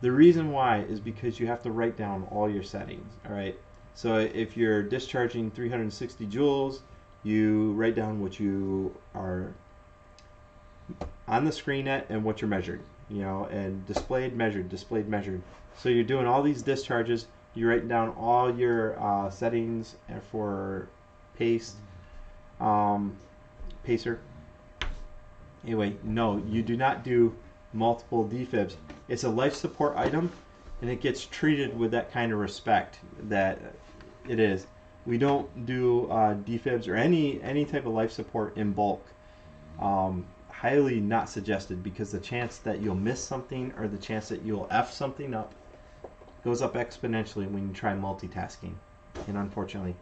The reason why is because you have to write down all your settings. All right. So if you're discharging 360 joules, you write down what you are on the screen at and what you're measured. And displayed, measured, displayed, measured. So you're doing all these discharges. You're writing down all your settings for paste, pacer. Anyway, no, you do not do multiple defibs. It's a life support item, and it gets treated with that kind of respect that it is. We don't do defibs or any type of life support in bulk. Highly not suggested because the chance that you'll miss something or the chance that you'll F something up goes up exponentially when you try multitasking, and unfortunately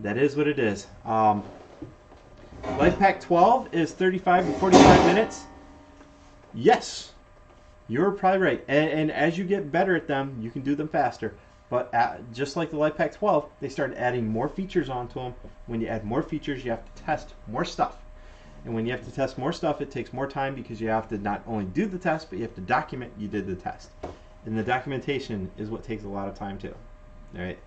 that is what it is. LifePak 12 is 35 to 45 minutes. Yes, you're probably right. And as you get better at them, you can do them faster. But just like the LifePak 12, they started adding more features onto them. When you add more features, you have to test more stuff. And when you have to test more stuff, it takes more time because you have to not only do the test, but you have to document you did the test. And the documentation is what takes a lot of time too. All right.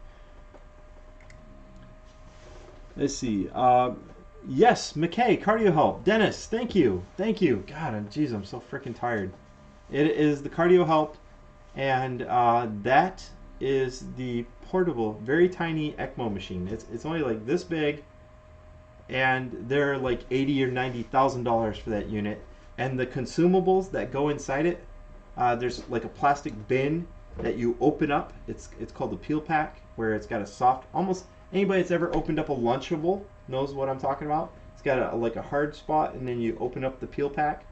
Let's see. Yes, McKay, Cardio Help. Dennis, thank you. Thank you. God, geez, I'm so freaking tired. It is the Cardio Help, and that is the portable, very tiny ECMO machine. It's only like this big, and they're like $80,000 or $90,000 for that unit. And the consumables that go inside it, there's like a plastic bin that you open up. It's called the peel pack, where it's got a soft, almost anybody that's ever opened up a Lunchable knows what I'm talking about. It's got like a hard spot, and then you open up the peel pack.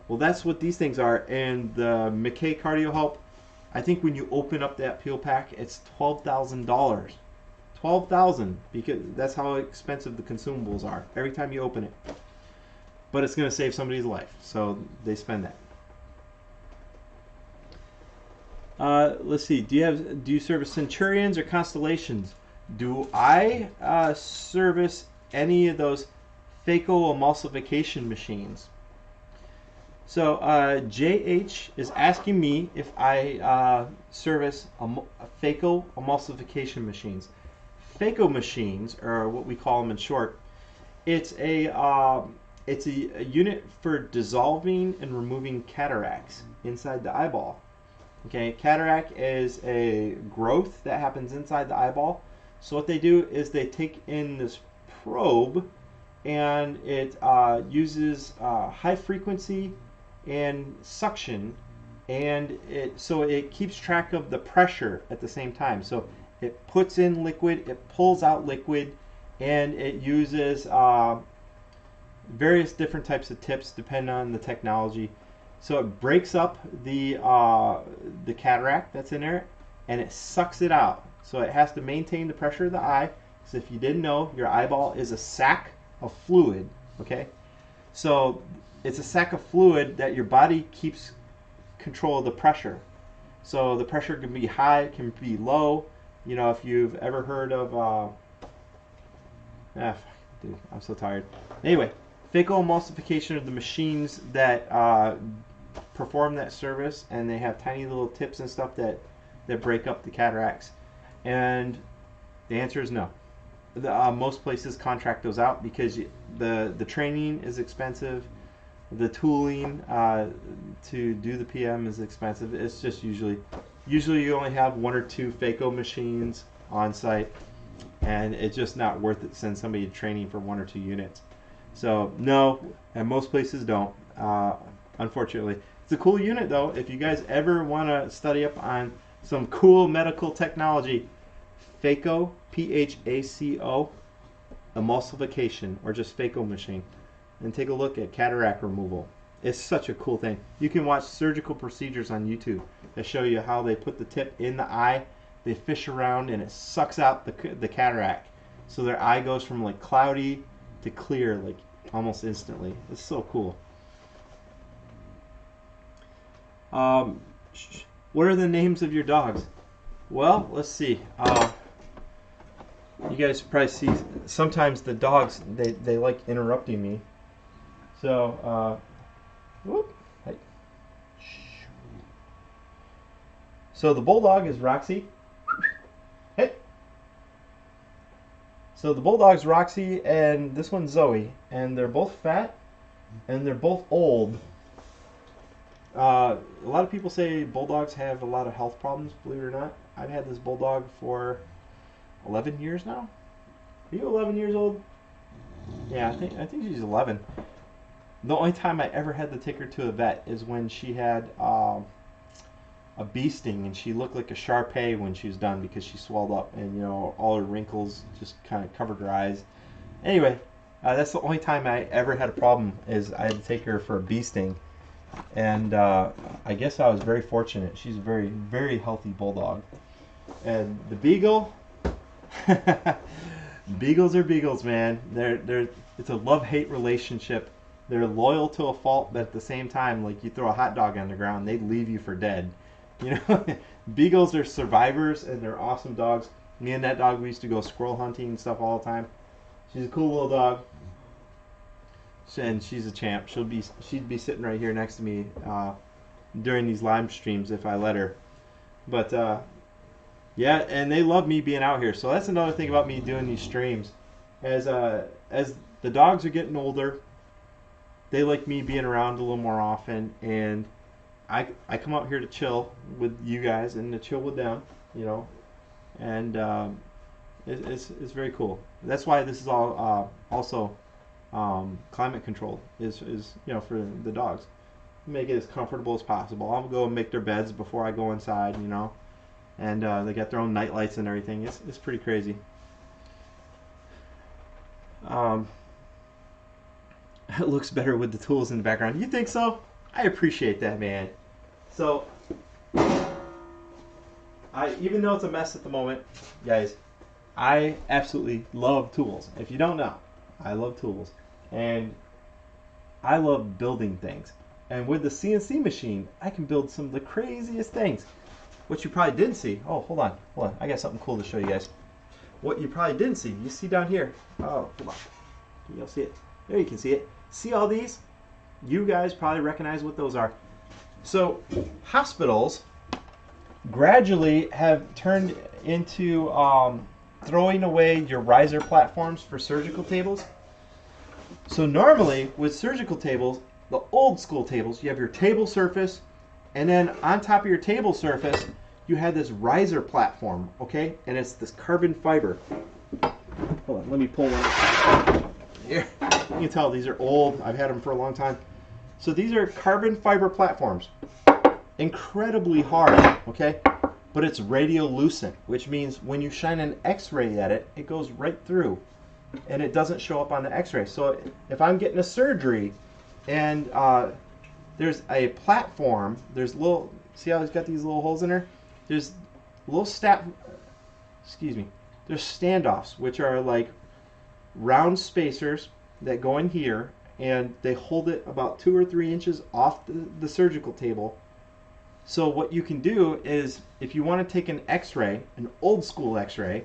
Well, that's what these things are. And the McKay Cardio Help, I think when you open up that peel pack, it's $12,000. $12,000, because that's how expensive the consumables are every time you open it. But it's going to save somebody's life, so they spend that. Let's see. Do you service Centurions or Constellations? Do I service any of those phacoemulsification machines? So JH is asking me if I service phacoemulsification machines. Phaco machines, or what we call them in short, it's a unit for dissolving and removing cataracts inside the eyeball. Okay, cataract is a growth that happens inside the eyeball. So what they do is they take in this probe, and it uses high frequency and suction, and so it keeps track of the pressure at the same time. So it puts in liquid, it pulls out liquid, and it uses various different types of tips depending on the technology. So it breaks up the cataract that's in there, and it sucks it out. So it has to maintain the pressure of the eye. So if you didn't know, your eyeball is a sac of fluid. Okay, so it's a sac of fluid that your body keeps control of the pressure. So the pressure can be high, it can be low. You know, if you've ever heard of dude, I'm so tired. Anyway, phacoemulsification are the machines that perform that service, and they have tiny little tips and stuff that break up the cataracts. And the answer is no. Most places contract those out because the training is expensive. The tooling to do the PM is expensive. It's just usually you only have one or two phaco machines on site, and it's just not worth it to send somebody to training for one or two units. So no, and most places don't. Unfortunately, it's a cool unit though. If you guys ever want to study up on some cool medical technology, phaco, PHACO, emulsification, or just phaco machine, and take a look at cataract removal. It's such a cool thing. You can watch surgical procedures on YouTube that show you how they put the tip in the eye, they fish around, and it sucks out the cataract. So their eye goes from like cloudy to clear like almost instantly. It's so cool. What are the names of your dogs? Well, let's see. You guys probably see sometimes the dogs, they like interrupting me. So, whoop. Hey. So the bulldog is Roxy. Hey. So the bulldog's Roxy, and this one's Zoe, and they're both fat, and they're both old. A lot of people say bulldogs have a lot of health problems, believe it or not. I've had this bulldog for 11 years now. Are you 11 years old? Yeah, I think she's 11. The only time I ever had to take her to a vet is when she had a bee sting, and she looked like a Shar-Pei when she was done because she swelled up, and you know, all her wrinkles just kind of covered her eyes. Anyway, that's the only time I ever had a problem, is I had to take her for a bee sting. And I guess I was very fortunate. She's a very, very healthy bulldog. And the beagle, beagles are beagles, man. It's a love-hate relationship. They're loyal to a fault, but at the same time, like you throw a hot dog on the ground, they'd leave you for dead. You know, beagles are survivors, and they're awesome dogs. Me and that dog, we used to go squirrel hunting and stuff all the time. She's a cool little dog. and she's a champ. She'd be sitting right here next to me during these live streams if I let her. But yeah, and they love me being out here. So that's another thing about me doing these streams. As the dogs are getting older, they like me being around a little more often, and I come out here to chill with you guys and to chill with them, you know, and it's very cool. That's why this is all also climate controlled, is you know, for the dogs. Make it as comfortable as possible. I'll go and make their beds before I go inside, you know, and they got their own night lights and everything. It's pretty crazy. It looks better with the tools in the background. You think so? I appreciate that, man. So, even though it's a mess at the moment, guys, I absolutely love tools. If you don't know, I love tools. And I love building things. And with the CNC machine, I can build some of the craziest things. What you probably didn't see, oh, hold on. I got something cool to show you guys. What you probably didn't see, you see down here. Oh, hold on. You'll see it. There you can see it. See all these? You guys probably recognize what those are. So, hospitals gradually have turned into throwing away your riser platforms for surgical tables. So normally, with surgical tables, the old school tables, you have your table surface, and then on top of your table surface, you had this riser platform, okay? And it's this carbon fiber. Hold on, let me pull one. Here, you can tell these are old. I've had them for a long time. So these are carbon fiber platforms. Incredibly hard, okay? But it's radiolucent, which means when you shine an X-ray at it, it goes right through, and it doesn't show up on the X-ray. So if I'm getting a surgery, and there's a platform, there's little, see how it's got these little holes in there? There's little there's standoffs, which are like round spacers that go in here, and they hold it about 2 or 3 inches off the surgical table. So what you can do is, if you want to take an X-ray, an old school X-ray,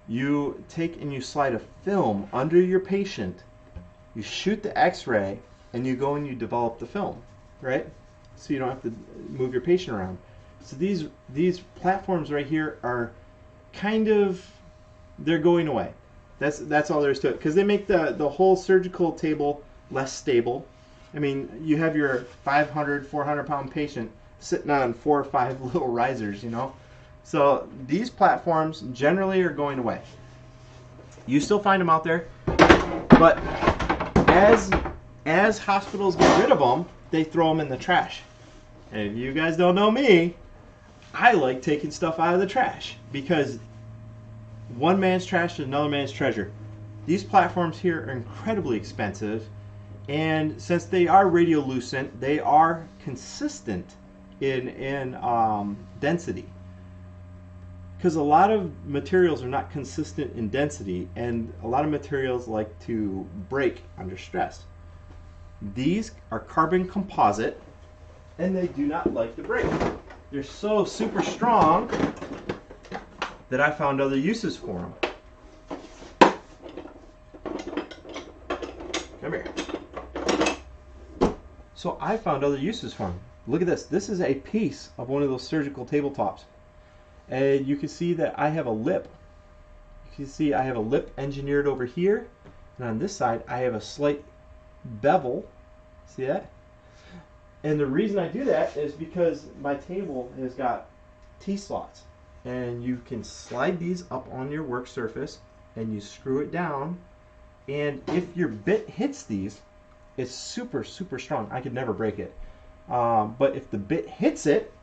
you take and you slide a film under your patient, you shoot the X-ray, and you go and you develop the film, right? So you don't have to move your patient around. So these platforms right here are kind of, they're going away. That's all there is to it, because they make the whole surgical table less stable. I mean, you have your 500, 400 pound patient sitting on 4 or 5 little risers, you know. So these platforms generally are going away. You still find them out there, but as hospitals get rid of them, they throw them in the trash. And if you guys don't know me, I like taking stuff out of the trash, because one man's trash is another man's treasure. These platforms here are incredibly expensive, and since they are radiolucent, they are consistent in density. Because a lot of materials are not consistent in density, and a lot of materials like to break under stress. These are carbon composite, and they do not like to break. They're so super strong that I found other uses for them. Come here. So I found other uses for them. Look at this. This is a piece of one of those surgical tabletops. And you can see that I have a lip. You can see I have a lip engineered over here. And on this side, I have a slight bevel. See that? And the reason I do that is because my table has got T-slots. And you can slide these up on your work surface, and you screw it down. And if your bit hits these, it's super, super strong. I could never break it. But if the bit hits it,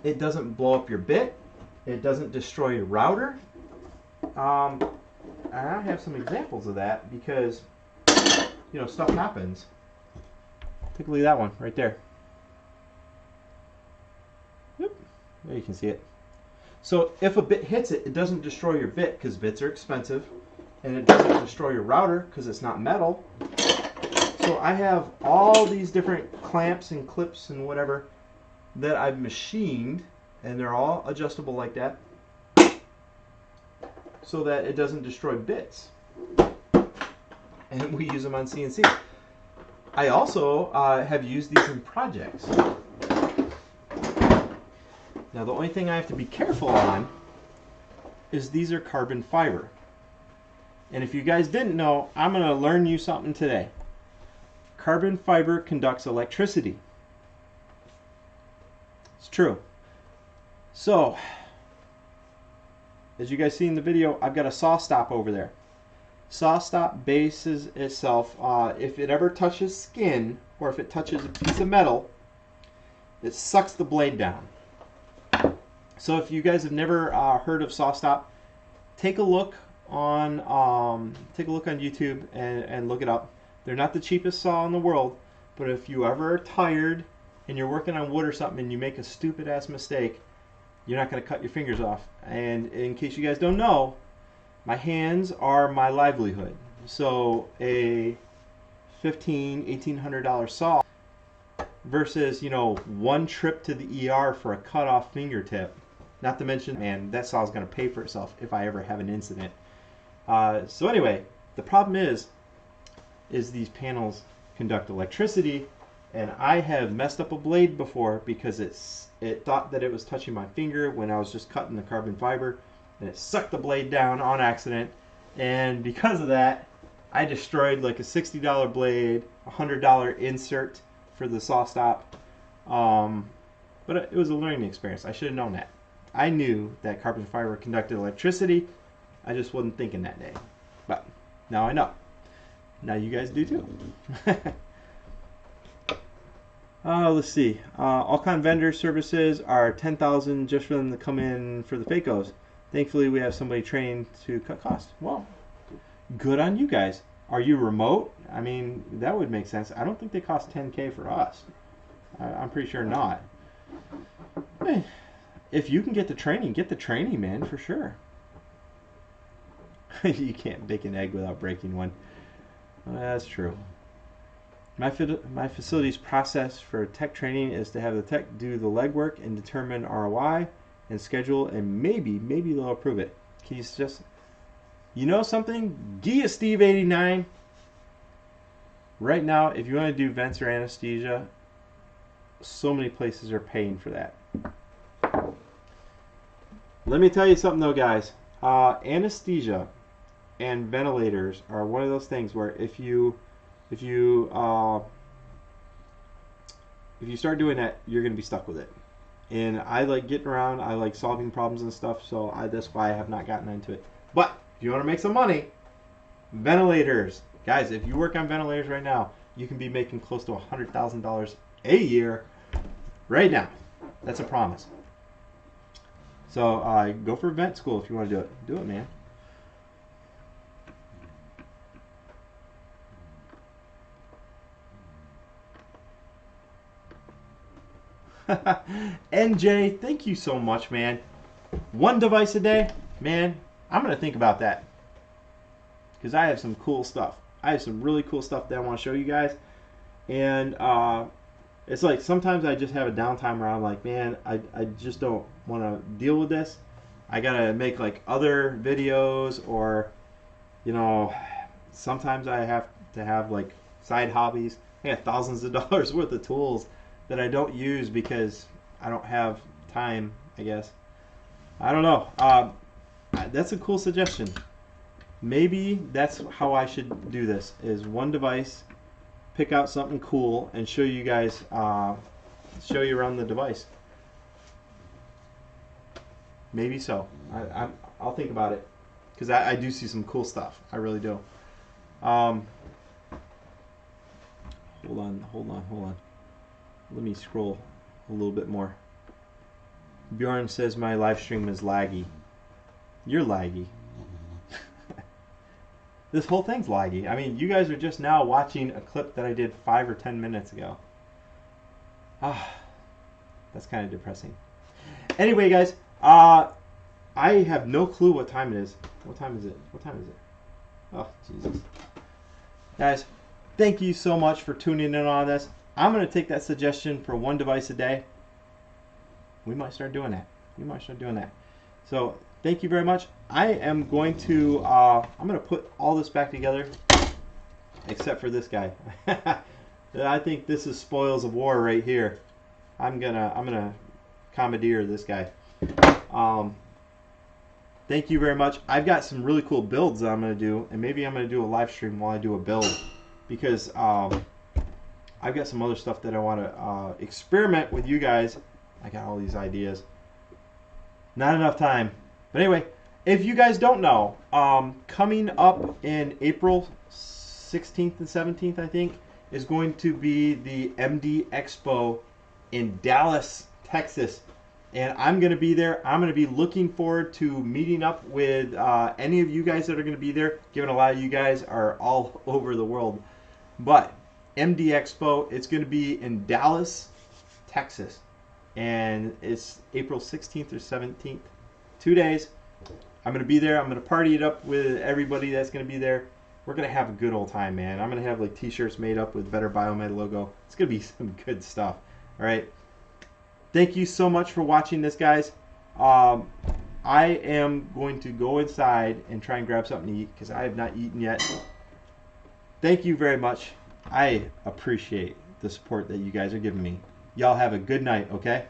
it doesn't blow up your bit. It doesn't destroy your router. And I have some examples of that, because, you know, stuff happens. Take a look at that one right there. Yep. There you can see it. So if a bit hits it, it doesn't destroy your bit, because bits are expensive, and it doesn't destroy your router because it's not metal. So I have all these different clamps and clips and whatever that I've machined, and they're all adjustable like that, so that it doesn't destroy bits. And we use them on CNC. I also have used these in projects. Now the only thing I have to be careful on is these are carbon fiber. And if you guys didn't know, I'm going to learn you something today. Carbon fiber conducts electricity. It's true. So, as you guys see in the video, I've got a saw stop over there. Saw stop bases itself, if it ever touches skin, or if it touches a piece of metal, it sucks the blade down. So if you guys have never heard of saw stop, take a look on YouTube and look it up. They're not the cheapest saw in the world, but if you ever are tired and you're working on wood or something and you make a stupid ass mistake, you're not going to cut your fingers off. And in case you guys don't know, my hands are my livelihood. So a $1,800 saw versus, you know, one trip to the ER for a cut off fingertip. Not to mention, man, that saw is going to pay for itself if I ever have an incident. So anyway, the problem is these panels conduct electricity, and I have messed up a blade before because it thought that it was touching my finger when I was just cutting the carbon fiber, and it sucked the blade down on accident. And because of that, I destroyed like a $60 blade, a $100 insert for the saw stop. But it was a learning experience. I should have known that. I knew that carbon fiber conducted electricity. I just wasn't thinking that day. But now I know. Now you guys do too. Let's see. Alcon vendor services are $10,000 just for them to come in for the FACOs. Thankfully, we have somebody trained to cut costs. Well, good on you guys. Are you remote? I mean, that would make sense. I don't think they cost $10K for us. I'm pretty sure not. Hey, if you can get the training, man, for sure. You can't bake an egg without breaking one. That's true. My facility's process for tech training is to have the tech do the legwork and determine ROI and schedule, and maybe they'll approve it. Can you just, you know something? Gia Steve 89. Right now, if you want to do vents or anesthesia, so many places are paying for that. Let me tell you something though, guys. Anesthesia and ventilators are one of those things where if you start doing that, you're going to be stuck with it. And I like getting around. I like solving problems and stuff. So that's why I have not gotten into it. But if you want to make some money, ventilators, guys. If you work on ventilators right now, you can be making close to $100,000 a year right now. That's a promise. So go for vent school if you want to do it. Do it, man. NJ, thank you so much, man. One device a day, man. I'm gonna think about that because I have some cool stuff. I have some really cool stuff that I want to show you guys, and it's like sometimes I just have a downtime where I'm like, man, I just don't want to deal with this. I gotta make like other videos, or you know, sometimes I have to have like side hobbies. I got thousands of dollars worth of tools that I don't use because I don't have time, I guess. I don't know. That's a cool suggestion. Maybe that's how I should do this, is one device, pick out something cool, and show you guys, show you around the device. Maybe so. I'll think about it, because I do see some cool stuff. I really do. Hold on. Let me scroll a little bit more. Bjorn says my live stream is laggy. You're laggy. This whole thing's laggy. I mean, you guys are just now watching a clip that I did 5 or 10 minutes ago. That's kind of depressing. Anyway, guys, I have no clue what time it is. What time is it? Oh, Jesus. Guys, thank you so much for tuning in on this. I'm going to take that suggestion for one device a day. We might start doing that. So thank you very much. I am going to I'm going to put all this back together except for this guy. I think this is spoils of war right here. I'm gonna commandeer this guy. Thank you very much. I've got some really cool builds that I'm gonna do, and maybe I'm gonna do a live stream while I do a build, because I've got some other stuff that I want to experiment with you guys. I got all these ideas. Not enough time. But anyway, if you guys don't know, coming up in April 16th and 17th, I think, is going to be the MD Expo in Dallas, Texas. And I'm going to be there. I'm going to be looking forward to meeting up with any of you guys that are going to be there, given a lot of you guys are all over the world. But MD Expo, it's going to be in Dallas, Texas. And it's April 16th or 17th. 2 days. I'm going to be there. I'm going to party it up with everybody that's going to be there. We're going to have a good old time, man. I'm going to have like t-shirts made up with Better Biomed logo. It's going to be some good stuff. All right. Thank you so much for watching this, guys. I am going to go inside and try and grab something to eat because I have not eaten yet. Thank you very much. I appreciate the support that you guys are giving me. Y'all have a good night, okay?